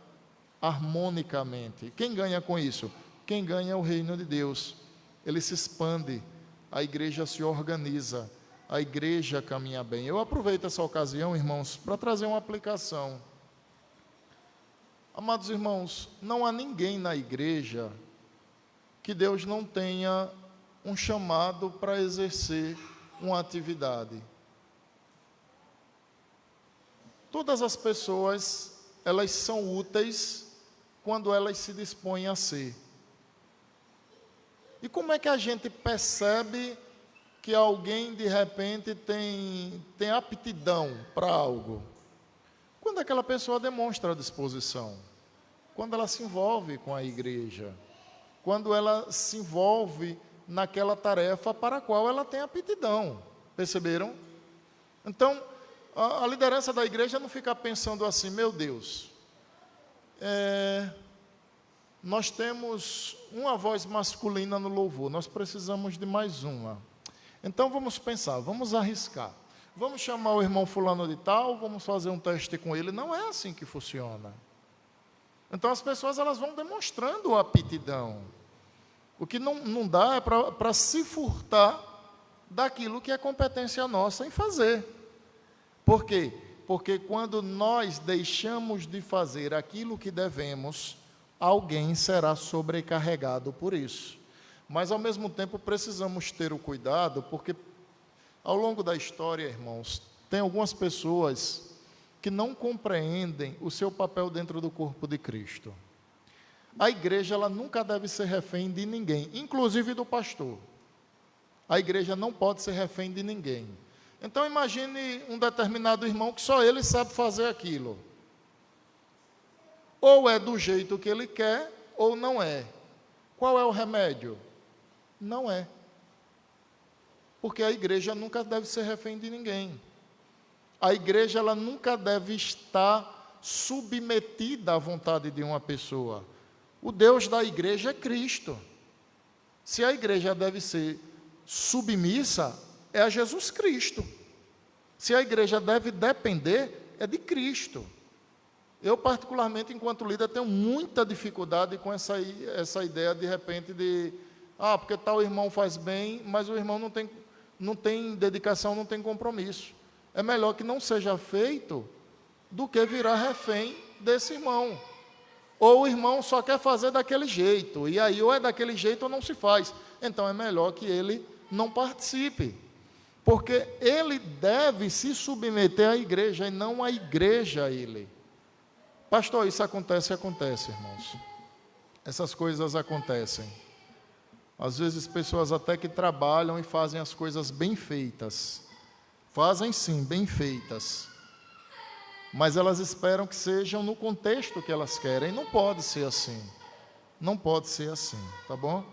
harmonicamente. Quem ganha com isso? Quem ganha é o reino de Deus. Ele se expande, a igreja se organiza, a igreja caminha bem. Eu aproveito essa ocasião, irmãos, para trazer uma aplicação. Amados irmãos, não há ninguém na igreja que Deus não tenha um chamado para exercer uma atividade. Todas as pessoas, elas são úteis quando elas se dispõem a ser. E como é que a gente percebe que alguém, de repente, tem aptidão para algo? Quando aquela pessoa demonstra a disposição, quando ela se envolve com a igreja, quando ela se envolve naquela tarefa para a qual ela tem aptidão. Perceberam? Então, a liderança da igreja não fica pensando assim, meu Deus, nós temos uma voz masculina no louvor, nós precisamos de mais uma. Então vamos pensar, vamos arriscar. Vamos chamar o irmão fulano de tal, vamos fazer um teste com ele. Não é assim que funciona. Então as pessoas elas vão demonstrando aptidão. O que não dá é para se furtar daquilo que é competência nossa em fazer. Por quê? Porque quando nós deixamos de fazer aquilo que devemos, alguém será sobrecarregado por isso. Mas, ao mesmo tempo, precisamos ter o cuidado, porque, ao longo da história, irmãos, tem algumas pessoas que não compreendem o seu papel dentro do corpo de Cristo. A igreja ela nunca deve ser refém de ninguém, inclusive do pastor. A igreja não pode ser refém de ninguém. Então, imagine um determinado irmão que só ele sabe fazer aquilo. Ou é do jeito que ele quer, ou não é. Qual é o remédio? Não é. Porque a igreja nunca deve ser refém de ninguém. A igreja ela nunca deve estar submetida à vontade de uma pessoa. O Deus da igreja é Cristo. Se a igreja deve ser submissa, é a Jesus Cristo. Se a igreja deve depender, é de Cristo. Eu, particularmente, enquanto líder, tenho muita dificuldade com essa ideia, de repente, porque tal irmão faz bem, mas o irmão não tem dedicação, não tem compromisso. É melhor que não seja feito do que virar refém desse irmão. Ou o irmão só quer fazer daquele jeito, e aí ou é daquele jeito ou não se faz. Então é melhor que ele não participe, porque ele deve se submeter à igreja e não a igreja a ele. Pastor, isso acontece, irmãos. Essas coisas acontecem. Às vezes pessoas até que trabalham e fazem as coisas bem feitas. Fazem sim, bem feitas. Mas elas esperam que sejam no contexto que elas querem. Não pode ser assim. Não pode ser assim, tá bom?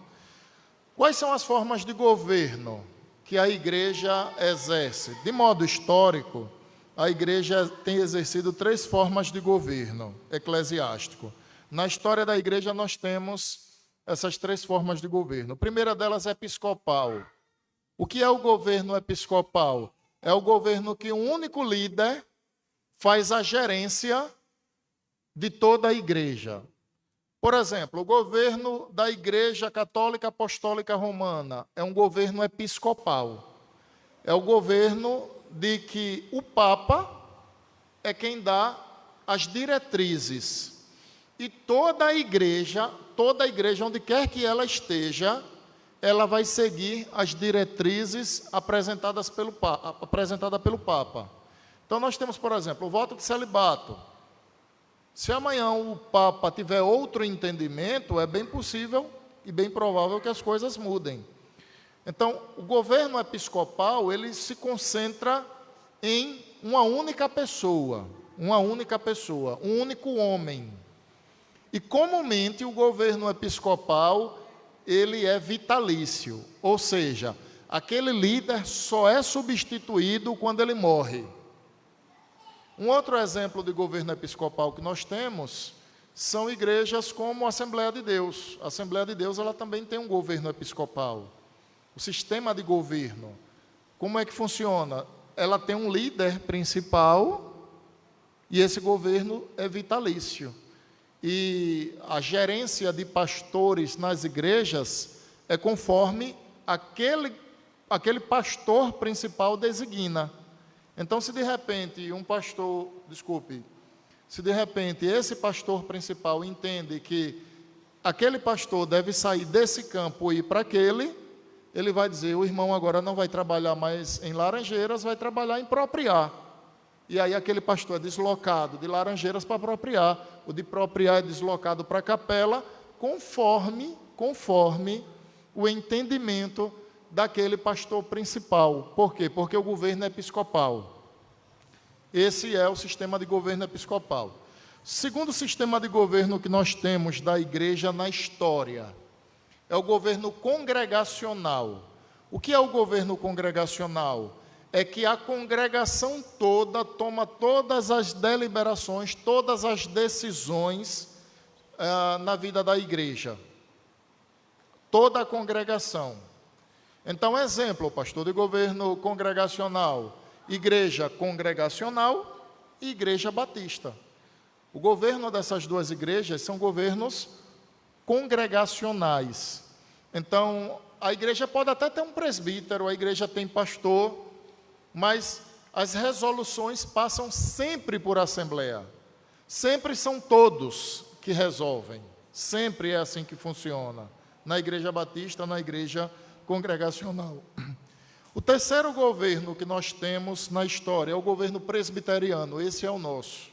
Quais são as formas de governo que a igreja exerce? De modo histórico, a igreja tem exercido 3 formas de governo eclesiástico. Na história da igreja nós temos essas 3 formas de governo. A primeira delas é episcopal. O que é o governo episcopal? É o governo que um único líder faz a gerência de toda a igreja. Por exemplo, o governo da Igreja Católica Apostólica Romana é um governo episcopal. É o governo de que o Papa é quem dá as diretrizes. E toda a igreja, onde quer que ela esteja, ela vai seguir as diretrizes apresentadas pelo Papa. Então nós temos, por exemplo, o voto de celibato. Se amanhã o Papa tiver outro entendimento, é bem possível e bem provável que as coisas mudem. Então, o governo episcopal, ele se concentra em uma única pessoa, um único homem. E comumente o governo episcopal, ele é vitalício, ou seja, aquele líder só é substituído quando ele morre. Um outro exemplo de governo episcopal que nós temos são igrejas como a Assembleia de Deus. A Assembleia de Deus, ela também tem um governo episcopal. O sistema de governo, como é que funciona? Ela tem um líder principal e esse governo é vitalício. E a gerência de pastores nas igrejas é conforme aquele pastor principal designa. Então, se de repente esse pastor principal entende que aquele pastor deve sair desse campo e ir para aquele, ele vai dizer, o irmão agora não vai trabalhar mais em Laranjeiras, vai trabalhar em Propriá. E aí aquele pastor é deslocado de Laranjeiras para Propriá, o de Propriá é deslocado para Capela, conforme o entendimento daquele pastor principal. Por quê? Porque o governo é episcopal. Esse é o sistema de governo episcopal. Segundo sistema de governo que nós temos da igreja na história é o governo congregacional. O que é o governo congregacional? É que a congregação toda toma todas as deliberações, todas as decisões na vida da igreja. Toda a congregação. Então, exemplo, pastor de governo congregacional, igreja congregacional e igreja batista. O governo dessas duas igrejas são governos congregacionais. Então, a igreja pode até ter um presbítero, a igreja tem pastor, mas as resoluções passam sempre por assembleia. Sempre são todos que resolvem. Sempre é assim que funciona. Na igreja batista, na igreja congregacional. O terceiro governo que nós temos na história é o governo presbiteriano. Esse é o nosso.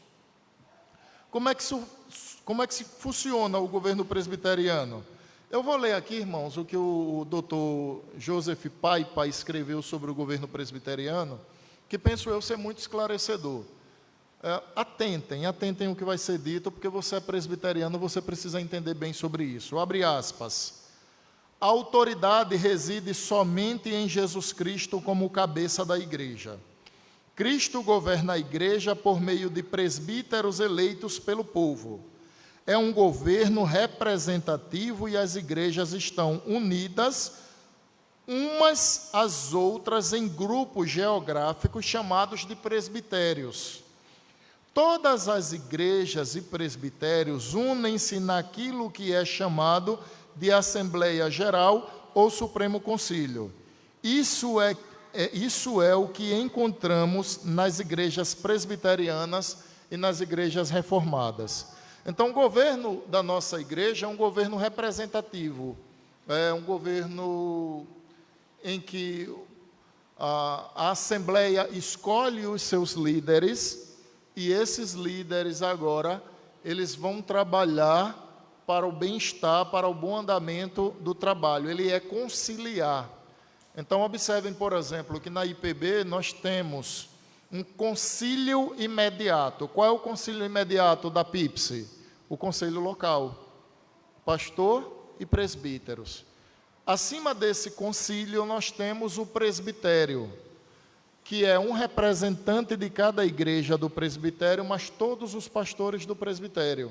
Como é que funciona o governo presbiteriano? Eu vou ler aqui, irmãos, o que o doutor Joseph Paipa escreveu sobre o governo presbiteriano, que penso eu ser muito esclarecedor. Atentem o que vai ser dito, porque você é presbiteriano, você precisa entender bem sobre isso. Abre aspas. A autoridade reside somente em Jesus Cristo como cabeça da igreja. Cristo governa a igreja por meio de presbíteros eleitos pelo povo. É um governo representativo e as igrejas estão unidas umas às outras em grupos geográficos chamados de presbitérios. Todas as igrejas e presbitérios unem-se naquilo que é chamado de Assembleia Geral ou Supremo Concílio. Isso é o que encontramos nas igrejas presbiterianas e nas igrejas reformadas. Então, o governo da nossa igreja é um governo representativo, é um governo em que a Assembleia escolhe os seus líderes e esses líderes agora, eles vão trabalhar para o bem-estar, para o bom andamento do trabalho. Ele é conciliar. Então, observem, por exemplo, que na IPB nós temos um concílio imediato. Qual é o concílio imediato da PIPSE? O conselho local, pastor e presbíteros. Acima desse concílio nós temos o presbitério, que é um representante de cada igreja do presbitério, mas todos os pastores do presbitério.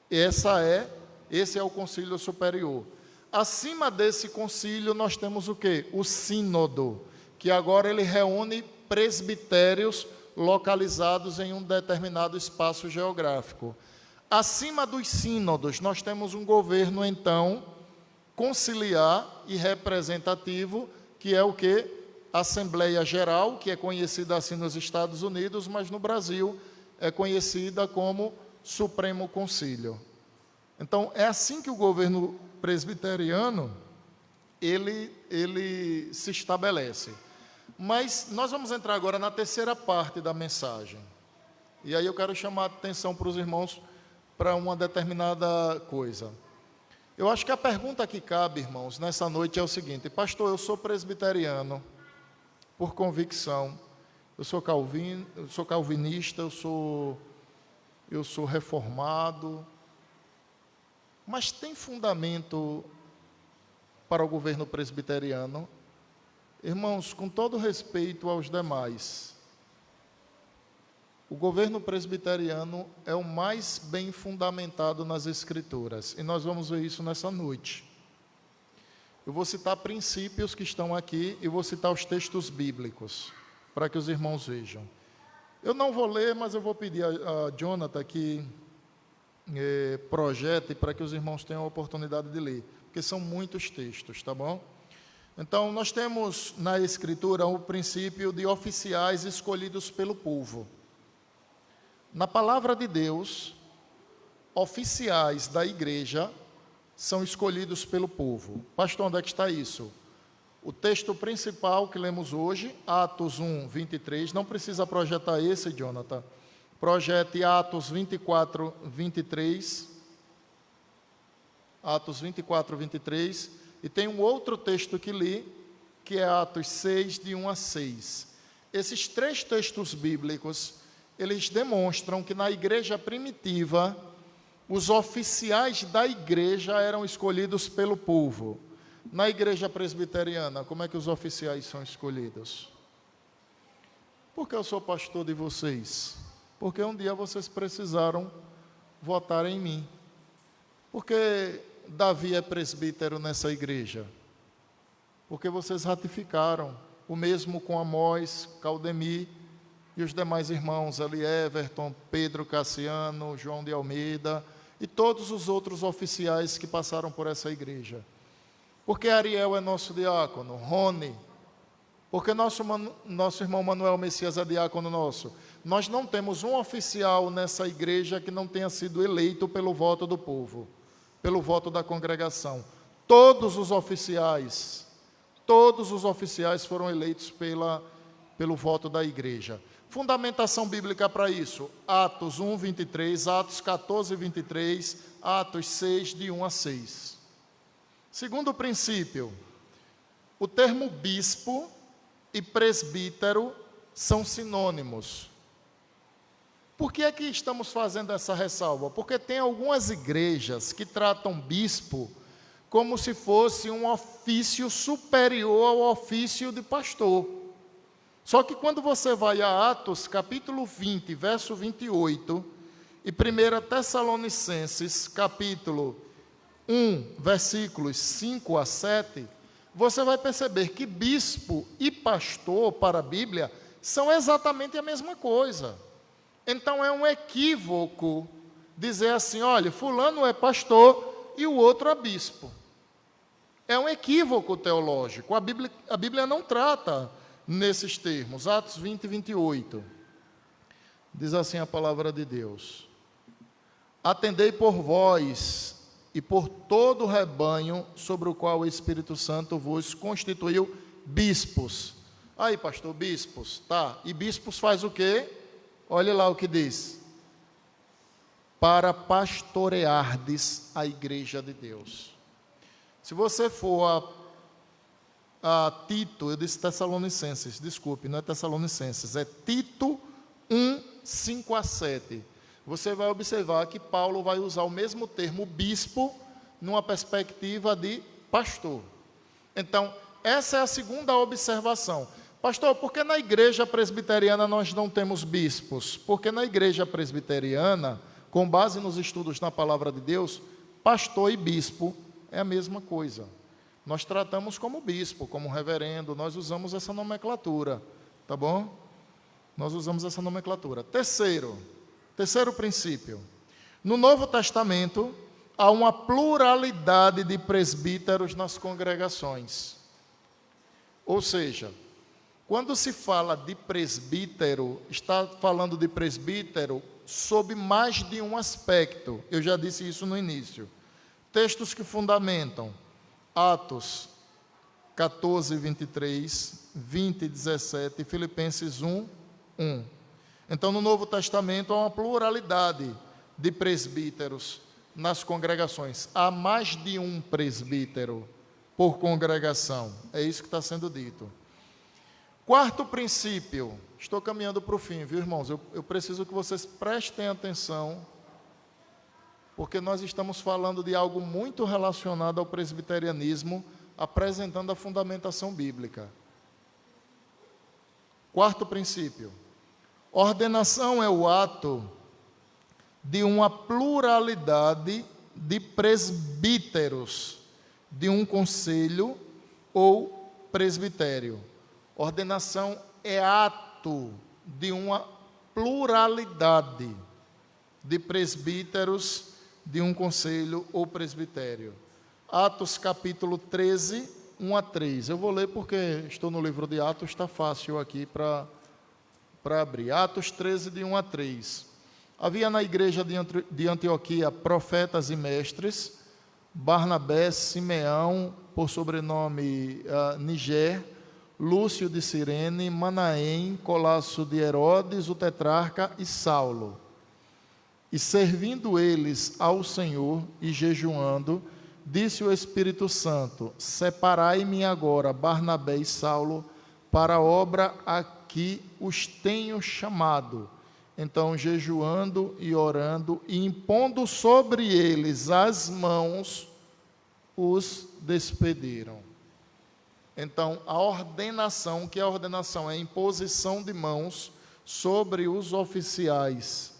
Esse é o concílio superior. Acima desse concílio nós temos o quê? O sínodo, que agora ele reúne presbitérios localizados em um determinado espaço geográfico. Acima dos sínodos nós temos um governo, então, conciliar e representativo, que é o quê? Assembleia Geral, que é conhecida assim nos Estados Unidos, mas no Brasil é conhecida como Supremo Concílio. Então, é assim que o governo presbiteriano, ele se estabelece. Mas nós vamos entrar agora na terceira parte da mensagem. E aí eu quero chamar a atenção para os irmãos para uma determinada coisa. Eu acho que a pergunta que cabe, irmãos, nessa noite é o seguinte: pastor, eu sou presbiteriano por convicção, eu sou calvinista, eu sou reformado, mas tem fundamento para o governo presbiteriano? Irmãos, com todo respeito aos demais, o governo presbiteriano é o mais bem fundamentado nas Escrituras, e nós vamos ver isso nessa noite. Eu vou citar princípios que estão aqui e vou citar os textos bíblicos, para que os irmãos vejam. Eu não vou ler, mas eu vou pedir a Jonathan que projete para que os irmãos tenham a oportunidade de ler, porque são muitos textos, tá bom? Então, nós temos na Escritura o princípio de oficiais escolhidos pelo povo. Na palavra de Deus, oficiais da igreja são escolhidos pelo povo. Pastor, onde é que está isso? O texto principal que lemos hoje, Atos 1, 23, não precisa projetar esse, Jonathan. Projete Atos 24, 23. Atos 24, 23. E tem um outro texto que li, que é Atos 6, de 1 a 6. Esses três textos bíblicos, eles demonstram que na igreja primitiva, os oficiais da igreja eram escolhidos pelo povo. Na igreja presbiteriana, como é que os oficiais são escolhidos? Porque eu sou pastor de vocês. Porque um dia vocês precisaram votar em mim. Porque Davi é presbítero nessa igreja? Porque vocês ratificaram. O mesmo com Amós, Caldemir e os demais irmãos ali, Everton, Pedro Cassiano, João de Almeida e todos os outros oficiais que passaram por essa igreja. Porque Ariel é nosso diácono, Rony. Porque nosso irmão Manuel Messias é diácono nosso. Nós não temos um oficial nessa igreja que não tenha sido eleito pelo voto do povo, pelo voto da congregação. Todos os oficiais foram eleitos pelo voto da igreja. Fundamentação bíblica para isso, Atos 1, 23, Atos 14, 23, Atos 6, de 1 a 6. Segundo princípio, o termo bispo e presbítero são sinônimos. Por que é que estamos fazendo essa ressalva? Porque tem algumas igrejas que tratam bispo como se fosse um ofício superior ao ofício de pastor. Só que quando você vai a Atos, capítulo 20, verso 28, e 1 Tessalonicenses, capítulo 1, versículos 5 a 7, você vai perceber que bispo e pastor, para a Bíblia, são exatamente a mesma coisa. Então é um equívoco dizer assim, olha, fulano é pastor e o outro é bispo. É um equívoco teológico. A Bíblia não trata nesses termos. Atos 20 e 28. Diz assim a palavra de Deus: atendei por vós e por todo o rebanho sobre o qual o Espírito Santo vos constituiu bispos. Aí, pastor, bispos, tá. E bispos faz o quê? Olha lá o que diz. Para pastoreardes a igreja de Deus. Se você for a Tito, eu disse Tessalonicenses, desculpe, não é Tessalonicenses, é Tito 1, 5 a 7. Você vai observar que Paulo vai usar o mesmo termo bispo numa perspectiva de pastor. Então, essa é a segunda observação. Pastor, por que na igreja presbiteriana nós não temos bispos? Porque na igreja presbiteriana, com base nos estudos na palavra de Deus, pastor e bispo é a mesma coisa. Nós tratamos como bispo, como reverendo, nós usamos essa nomenclatura, tá bom? Nós usamos essa nomenclatura. Terceiro princípio. No Novo Testamento, há uma pluralidade de presbíteros nas congregações. Ou seja, quando se fala de presbítero, está falando de presbítero sob mais de um aspecto. Eu já disse isso no início. Textos que fundamentam. Atos 14, 23, 20, 17 e Filipenses 1, 1. Então, no Novo Testamento, há uma pluralidade de presbíteros nas congregações. Há mais de um presbítero por congregação. É isso que está sendo dito. Quarto princípio. Estou caminhando para o fim, viu, irmãos? Eu preciso que vocês prestem atenção, porque nós estamos falando de algo muito relacionado ao presbiterianismo, apresentando a fundamentação bíblica. Quarto princípio. Ordenação é o ato de uma pluralidade de presbíteros de um conselho ou presbitério. Ordenação é ato de uma pluralidade de presbíteros de um conselho ou presbitério. Atos capítulo 13, 1 a 3. Eu vou ler porque estou no livro de Atos, está fácil aqui para abrir. Atos 13, de 1 a 3. Havia na igreja de Antioquia profetas e mestres, Barnabé, Simeão, por sobrenome Niger, Lúcio de Cirene, Manaém, Colasso de Herodes, o tetrarca, e Saulo. E servindo eles ao Senhor e jejuando, disse o Espírito Santo: separai-me agora Barnabé e Saulo para a obra a que os tenho chamado. Então, jejuando e orando e impondo sobre eles as mãos, os despediram. Então, a ordenação, que é a ordenação? É a imposição de mãos sobre os oficiais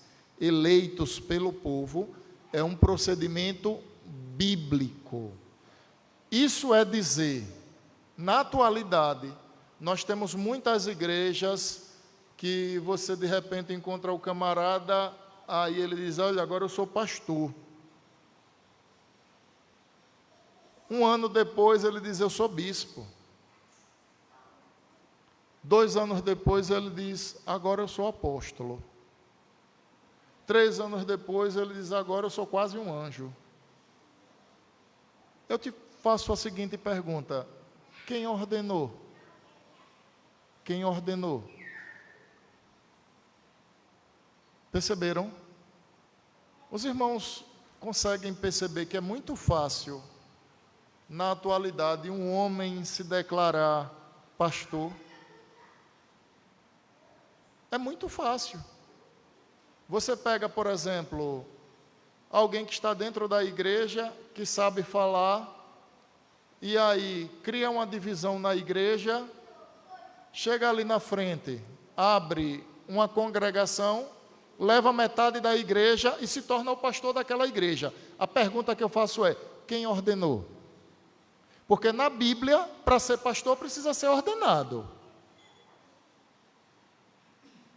eleitos pelo povo, é um procedimento bíblico. Isso é dizer, na atualidade, nós temos muitas igrejas que você de repente encontra o camarada, aí ele diz: olha, agora eu sou pastor. Um ano depois ele diz: eu sou bispo. 2 anos depois ele diz: agora eu sou apóstolo. 3 anos depois ele diz: agora eu sou quase um anjo. Eu te faço a seguinte pergunta: quem ordenou? Quem ordenou? Perceberam? Os irmãos conseguem perceber que é muito fácil, na atualidade, um homem se declarar pastor? É muito fácil. Você pega, por exemplo, alguém que está dentro da igreja, que sabe falar, e aí cria uma divisão na igreja, chega ali na frente, abre uma congregação, leva metade da igreja e se torna o pastor daquela igreja. A pergunta que eu faço é: quem ordenou? Porque na Bíblia, para ser pastor, precisa ser ordenado.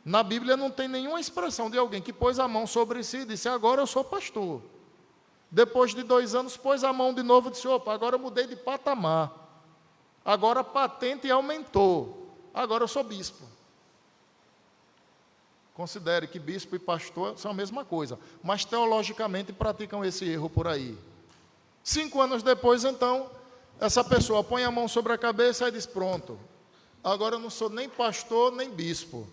Na Bíblia não tem nenhuma expressão de alguém que pôs a mão sobre si e disse: agora eu sou pastor. Depois de 2 anos, pôs a mão de novo e disse: opa, agora eu mudei de patamar. Agora a patente aumentou. Agora eu sou bispo. Considere que bispo e pastor são a mesma coisa, mas teologicamente praticam esse erro por aí. 5 anos depois, então, essa pessoa põe a mão sobre a cabeça e diz: pronto, agora eu não sou nem pastor nem bispo.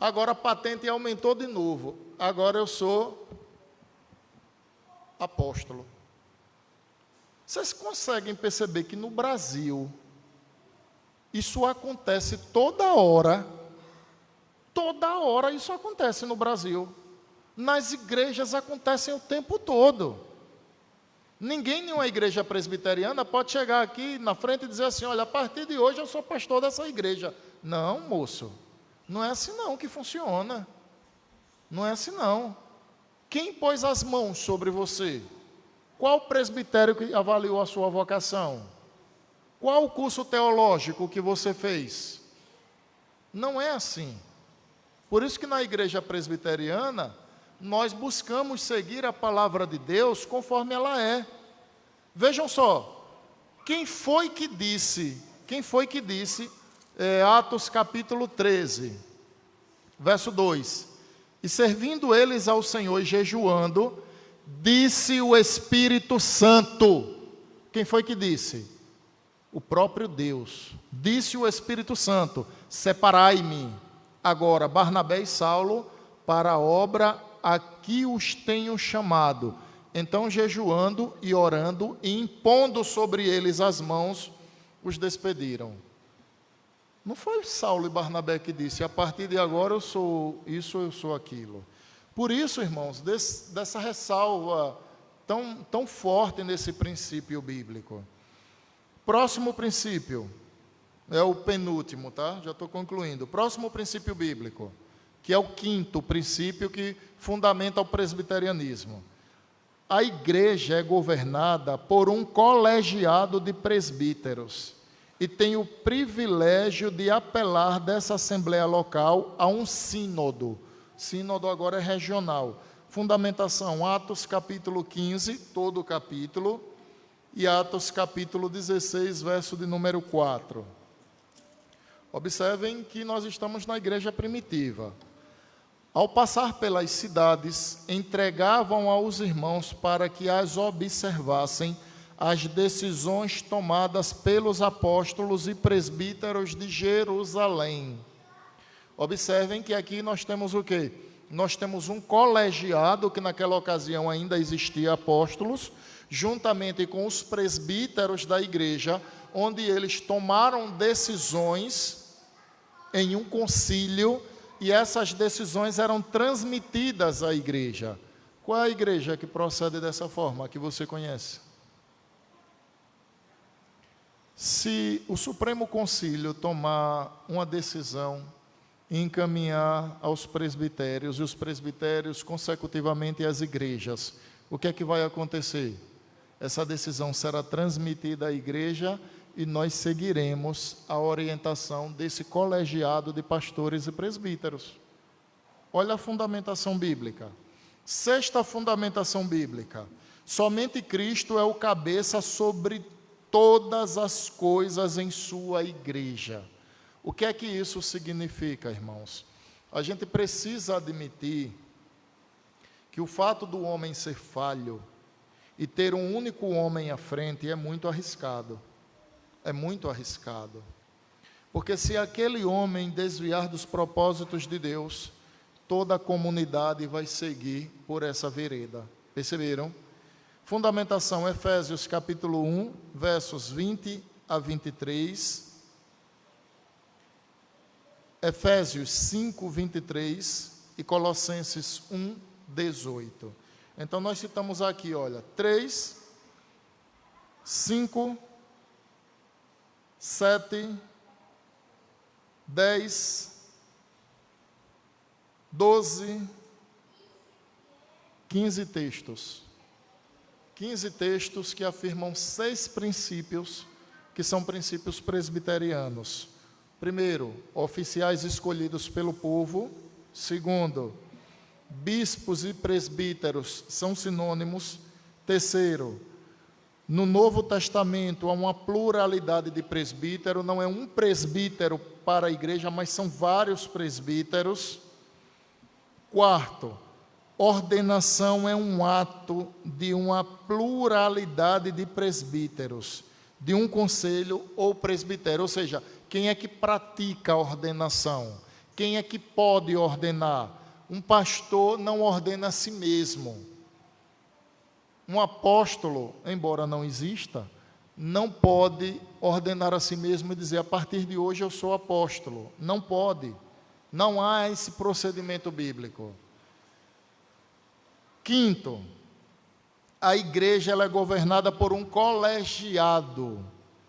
Agora a patente aumentou de novo. Agora eu sou apóstolo. Vocês conseguem perceber que no Brasil isso acontece toda hora? Toda hora isso acontece no Brasil. Nas igrejas acontecem o tempo todo. Ninguém em uma igreja presbiteriana pode chegar aqui na frente e dizer assim: olha, a partir de hoje eu sou pastor dessa igreja. Não, moço. Não é assim não que funciona. Não é assim não. Quem pôs as mãos sobre você? Qual presbitério que avaliou a sua vocação? Qual o curso teológico que você fez? Não é assim. Por isso que na igreja presbiteriana, nós buscamos seguir a palavra de Deus conforme ela é. Vejam só, quem foi que disse, Atos capítulo 13, verso 2, e servindo eles ao Senhor e jejuando, disse o Espírito Santo. Quem foi que disse? O próprio Deus. Disse o Espírito Santo: separai-me agora Barnabé e Saulo para a obra a que os tenho chamado. Então, jejuando e orando e impondo sobre eles as mãos, os despediram. Não foi Saulo e Barnabé que disse: a partir de agora eu sou isso, eu sou aquilo. Por isso, irmãos, dessa ressalva tão forte nesse princípio bíblico. Próximo princípio, é o penúltimo, tá? Já estou concluindo. Próximo princípio bíblico, que é o quinto princípio que fundamenta o presbiterianismo. A igreja é governada por um colegiado de presbíteros e tem o privilégio de apelar dessa assembleia local a um sínodo. Sínodo agora é regional. Fundamentação, Atos capítulo 15, todo o capítulo, e Atos capítulo 16, verso de número 4. Observem que nós estamos na igreja primitiva. Ao passar pelas cidades, entregavam aos irmãos para que as observassem as decisões tomadas pelos apóstolos e presbíteros de Jerusalém. Observem que aqui nós temos o quê? Nós temos um colegiado, que naquela ocasião ainda existia apóstolos, juntamente com os presbíteros da igreja, onde eles tomaram decisões em um concílio, e essas decisões eram transmitidas à igreja. Qual é a igreja que procede dessa forma, a que você conhece? Se o Supremo Concílio tomar uma decisão e encaminhar aos presbitérios, e os presbitérios consecutivamente às igrejas, o que é que vai acontecer? Essa decisão será transmitida à igreja e nós seguiremos a orientação desse colegiado de pastores e presbíteros. Olha a fundamentação bíblica. Sexta fundamentação bíblica: somente Cristo é o cabeça sobre todas as coisas em sua igreja. O que é que isso significa, irmãos? A gente precisa admitir que o fato do homem ser falho e ter um único homem à frente é muito arriscado. É muito arriscado. Porque se aquele homem desviar dos propósitos de Deus, toda a comunidade vai seguir por essa vereda. Perceberam? Fundamentação, Efésios capítulo 1, versos 20 a 23. Efésios 5, 23 e Colossenses 1, 18. Então, nós citamos aqui, olha, 3, 5, 7, 10, 12, 15 textos. 15 textos que afirmam 6 princípios, que são princípios presbiterianos. Primeiro, oficiais escolhidos pelo povo. Segundo, bispos e presbíteros são sinônimos. Terceiro, no Novo Testamento há uma pluralidade de presbítero, não é um presbítero para a igreja, mas são vários presbíteros. Quarto, ordenação é um ato de uma pluralidade de presbíteros, de um conselho ou presbitério, ou seja, quem é que pratica a ordenação? Quem é que pode ordenar? Um pastor não ordena a si mesmo. Um apóstolo, embora não exista, não pode ordenar a si mesmo e dizer: a partir de hoje eu sou apóstolo. Não pode. Não há esse procedimento bíblico. Quinto, a igreja ela é governada por um colegiado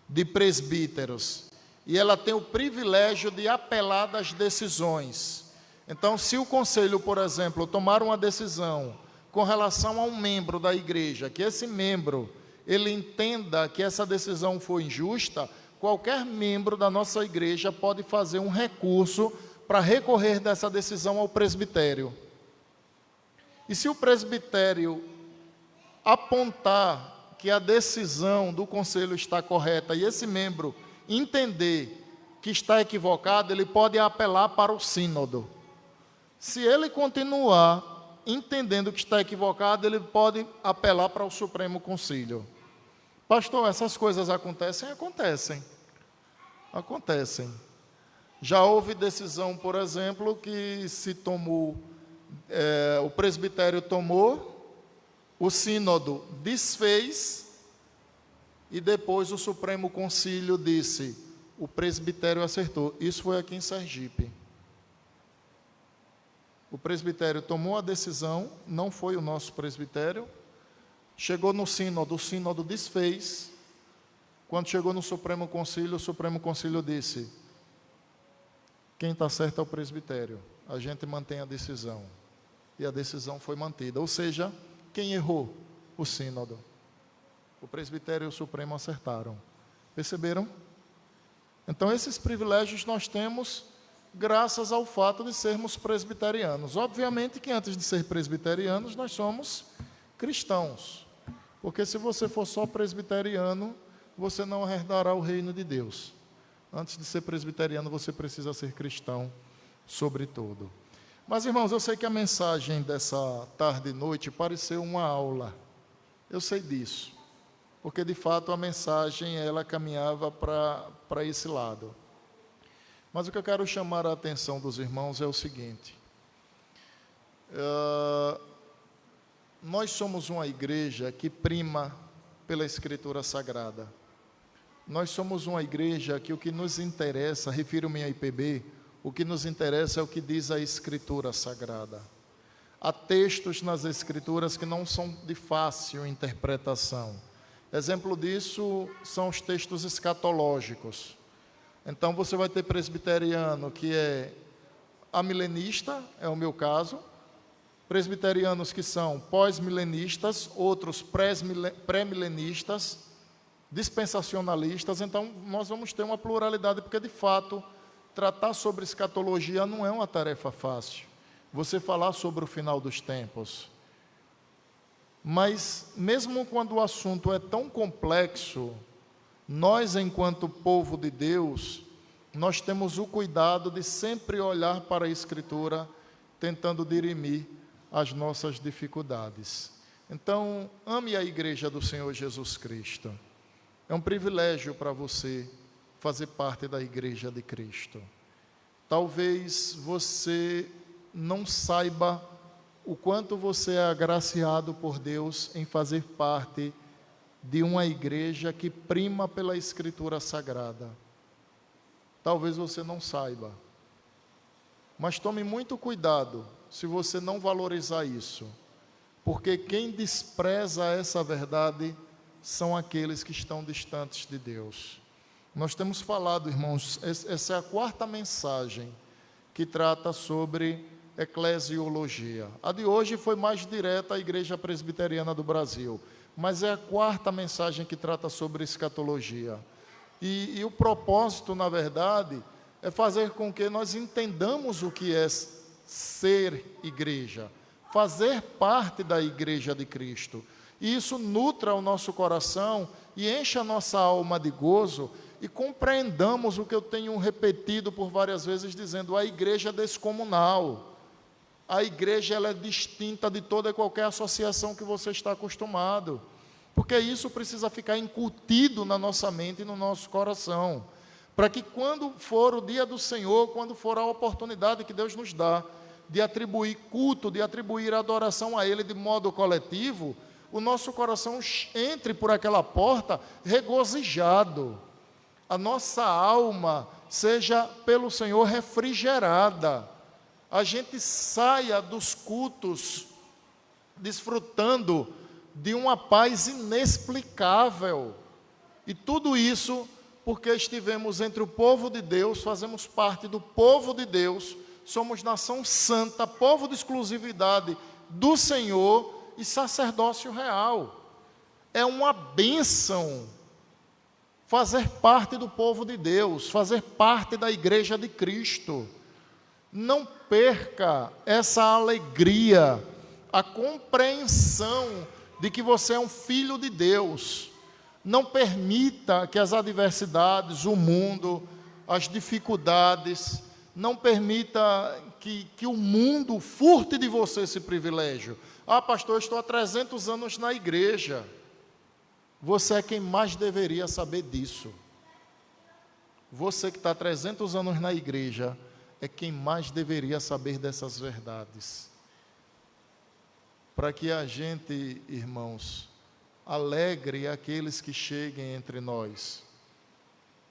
de presbíteros. E ela tem o privilégio de apelar das decisões. Então, se o conselho, por exemplo, tomar uma decisão com relação a um membro da igreja, que esse membro, ele entenda que essa decisão foi injusta, qualquer membro da nossa igreja pode fazer um recurso para recorrer dessa decisão ao presbitério. E se o presbitério apontar que a decisão do conselho está correta e esse membro entender que está equivocado, ele pode apelar para o sínodo. Se ele continuar entendendo que está equivocado, ele pode apelar para o Supremo Concílio. Pastor, essas coisas acontecem? Acontecem. Acontecem. Já houve decisão, por exemplo, que se tomou, o presbitério tomou, o sínodo desfez, e depois o Supremo Concílio disse, o presbitério acertou. Isso foi aqui em Sergipe. O presbitério tomou a decisão, não foi o nosso presbitério, chegou no sínodo, o sínodo desfez. Quando chegou no Supremo Concílio disse, quem está certo é o presbitério, a gente mantém a decisão. E a decisão foi mantida. Ou seja, quem errou? O sínodo. O presbitério e o Supremo acertaram. Perceberam? Então, esses privilégios nós temos graças ao fato de sermos presbiterianos. Obviamente que antes de ser presbiterianos, nós somos cristãos. Porque se você for só presbiteriano, você não herdará o reino de Deus. Antes de ser presbiteriano, você precisa ser cristão, sobretudo. Mas, irmãos, eu sei que a mensagem dessa tarde e noite pareceu uma aula. Eu sei disso. Porque, de fato, a mensagem, ela caminhava para esse lado. Mas o que eu quero chamar a atenção dos irmãos é o seguinte. Nós somos uma igreja que prima pela Escritura Sagrada. Nós somos uma igreja que o que nos interessa, refiro-me à IPB, o que nos interessa é o que diz a Escritura Sagrada. Há textos nas Escrituras que não são de fácil interpretação. Exemplo disso são os textos escatológicos. Então, você vai ter presbiteriano que é amilenista, é o meu caso, presbiterianos que são pós-milenistas, outros pré-milenistas, dispensacionalistas. Então, nós vamos ter uma pluralidade, porque, de fato, tratar sobre escatologia não é uma tarefa fácil. Você falar sobre o final dos tempos. Mas, mesmo quando o assunto é tão complexo, nós, enquanto povo de Deus, nós temos o cuidado de sempre olhar para a Escritura, tentando dirimir as nossas dificuldades. Então, ame a igreja do Senhor Jesus Cristo. É um privilégio para você fazer parte da igreja de Cristo. Talvez você não saiba o quanto você é agraciado por Deus em fazer parte de uma igreja que prima pela Escritura Sagrada. Talvez você não saiba. Mas tome muito cuidado se você não valorizar isso. Porque quem despreza essa verdade são aqueles que estão distantes de Deus. Nós temos falado, irmãos, essa é a quarta mensagem que trata sobre eclesiologia. A de hoje foi mais direta à Igreja Presbiteriana do Brasil, mas é a quarta mensagem que trata sobre escatologia. E o propósito, na verdade, é fazer com que nós entendamos o que é ser igreja, fazer parte da igreja de Cristo. E isso nutra o nosso coração e enche a nossa alma de gozo, e compreendamos o que eu tenho repetido por várias vezes, dizendo: a igreja é descomunal. A igreja, ela é distinta de toda e qualquer associação que você está acostumado. Porque isso precisa ficar incutido na nossa mente e no nosso coração. Para que quando for o dia do Senhor, quando for a oportunidade que Deus nos dá de atribuir culto, de atribuir adoração a Ele de modo coletivo, o nosso coração entre por aquela porta regozijado. A nossa alma seja pelo Senhor refrigerada. A gente saia dos cultos desfrutando de uma paz inexplicável. E tudo isso porque estivemos entre o povo de Deus, fazemos parte do povo de Deus, somos nação santa, povo de exclusividade do Senhor e sacerdócio real. É uma bênção fazer parte do povo de Deus, fazer parte da igreja de Cristo. Não perca essa alegria, a compreensão de que você é um filho de Deus. Não permita que as adversidades, o mundo, as dificuldades, não permita que o mundo furte de você esse privilégio. Ah, pastor, eu estou há 300 anos na igreja. Você é quem mais deveria saber disso. Você que está 300 anos na igreja é quem mais deveria saber dessas verdades. Para que a gente, irmãos, alegre aqueles que cheguem entre nós.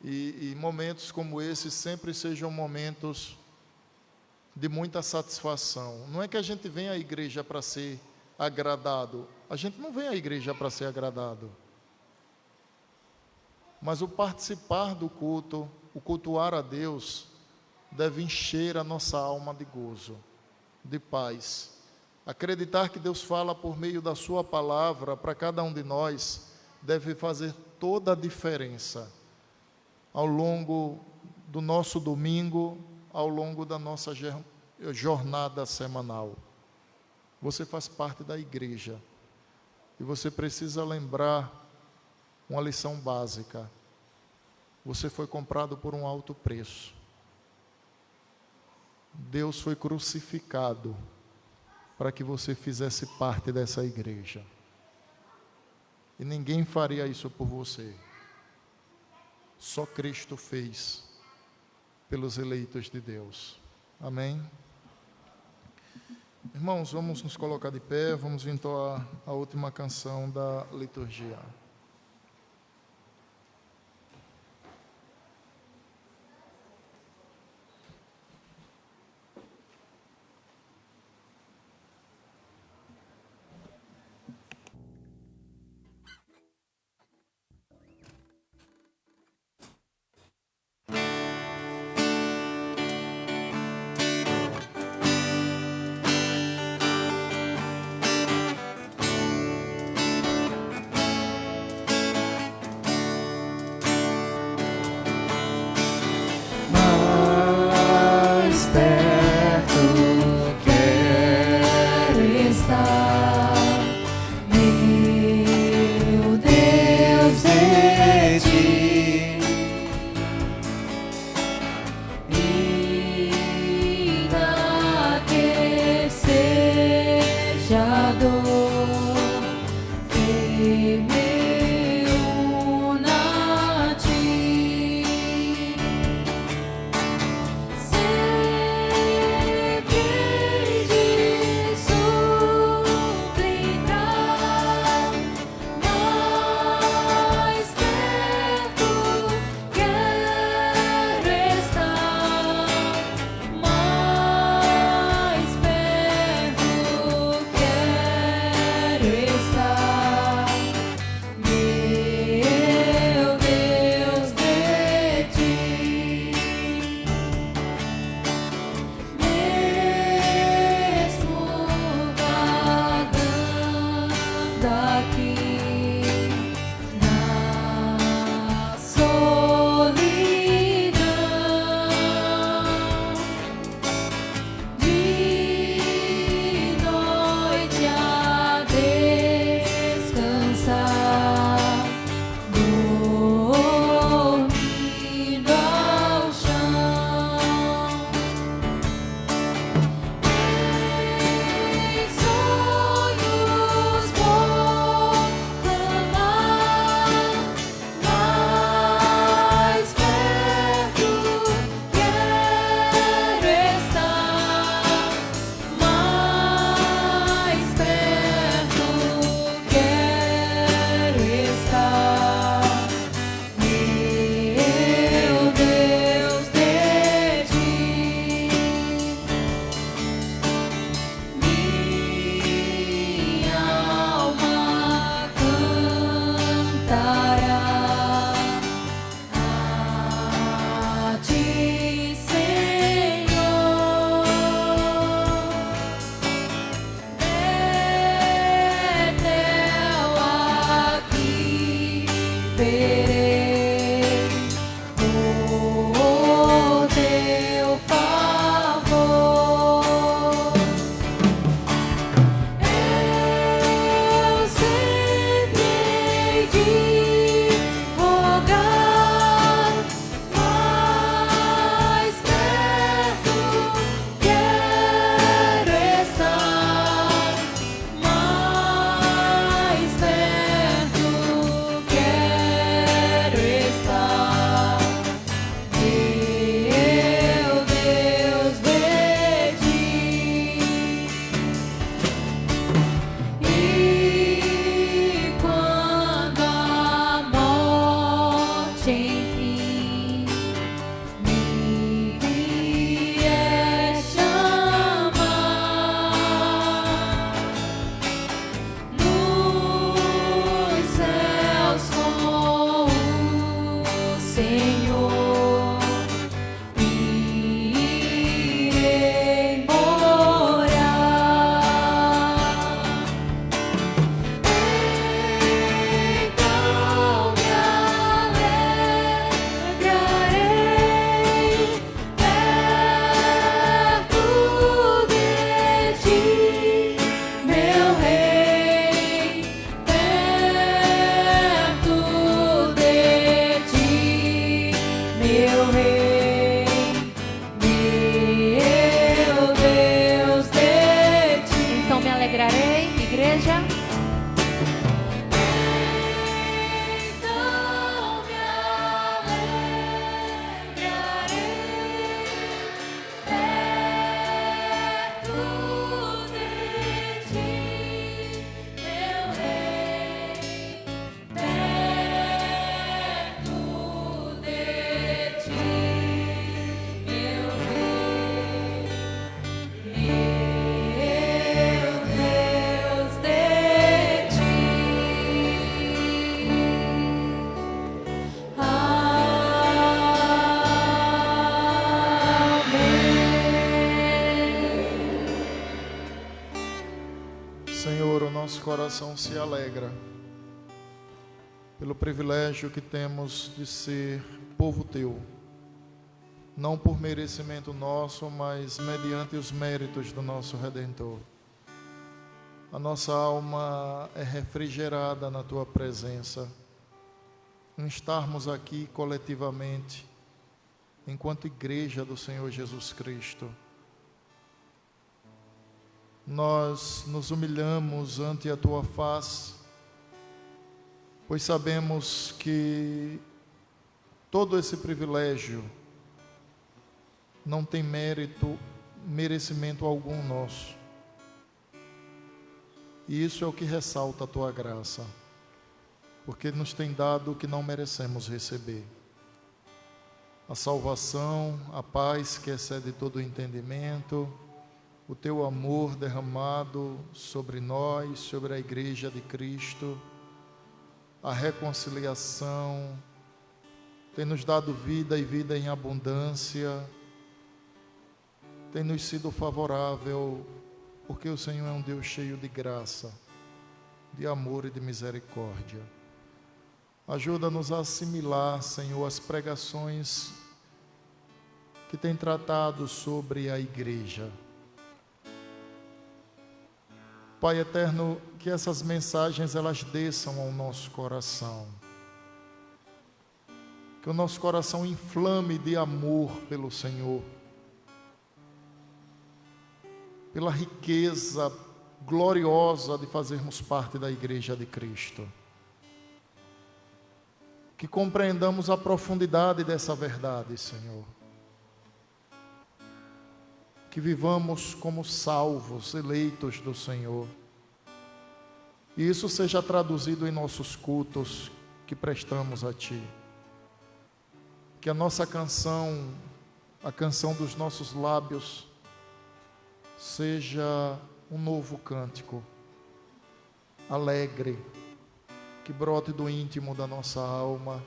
E momentos como esse sempre sejam momentos de muita satisfação. Não é que a gente venha à igreja para ser agradado. A gente não vem à igreja para ser agradado. Mas o participar do culto, o cultuar a Deus, deve encher a nossa alma de gozo, de paz. Acreditar que Deus fala por meio da sua palavra para cada um de nós deve fazer toda a diferença ao longo do nosso domingo, ao longo da nossa jornada semanal. Você faz parte da igreja e você precisa lembrar uma lição básica. Você foi comprado por um alto preço. Deus foi crucificado para que você fizesse parte dessa igreja. E ninguém faria isso por você. Só Cristo fez pelos eleitos de Deus. Amém? Irmãos, vamos nos colocar de pé, vamos entoar a última canção da liturgia. nosso coração se alegra pelo privilégio que temos de ser povo teu, não por merecimento nosso, mas mediante os méritos do nosso Redentor. A nossa alma é refrigerada na tua presença, em estarmos aqui coletivamente, enquanto igreja do Senhor Jesus Cristo. Nós nos humilhamos ante a tua face, pois sabemos que todo esse privilégio não tem merecimento algum nosso. E isso é o que ressalta a tua graça, porque nos tem dado o que não merecemos receber: a salvação, a paz que excede todo o entendimento, o teu amor derramado sobre nós, sobre a igreja de Cristo, a reconciliação, tem nos dado vida e vida em abundância, tem nos sido favorável, porque o Senhor é um Deus cheio de graça, de amor e de misericórdia. Ajuda-nos a assimilar, Senhor, as pregações que tem tratado sobre a igreja. Pai eterno, que essas mensagens elas desçam ao nosso coração, que o nosso coração inflame de amor pelo Senhor, pela riqueza gloriosa de fazermos parte da igreja de Cristo, que compreendamos a profundidade dessa verdade, Senhor, que vivamos como salvos, eleitos do Senhor, e isso seja traduzido em nossos cultos que prestamos a Ti, que a nossa canção, a canção dos nossos lábios, seja um novo cântico, alegre, que brote do íntimo da nossa alma,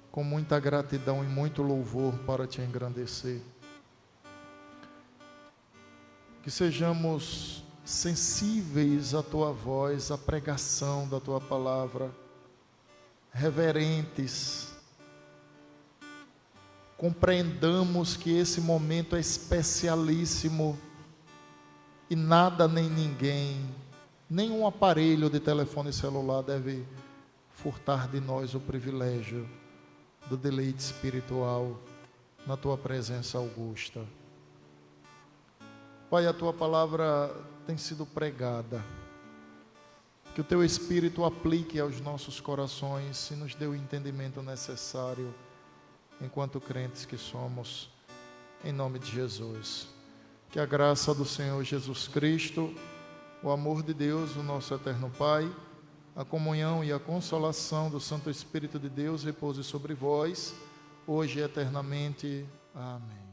com muita gratidão e muito louvor para Te engrandecer. Que sejamos sensíveis à Tua voz, à pregação da Tua palavra, reverentes, compreendamos que esse momento é especialíssimo e nada nem ninguém, nenhum aparelho de telefone celular deve furtar de nós o privilégio do deleite espiritual na Tua presença augusta. Pai, a Tua palavra tem sido pregada, que o Teu Espírito aplique aos nossos corações e nos dê o entendimento necessário, enquanto crentes que somos, em nome de Jesus. Que a graça do Senhor Jesus Cristo, o amor de Deus, o nosso eterno Pai, a comunhão e a consolação do Santo Espírito de Deus repouse sobre vós, hoje e eternamente. Amém.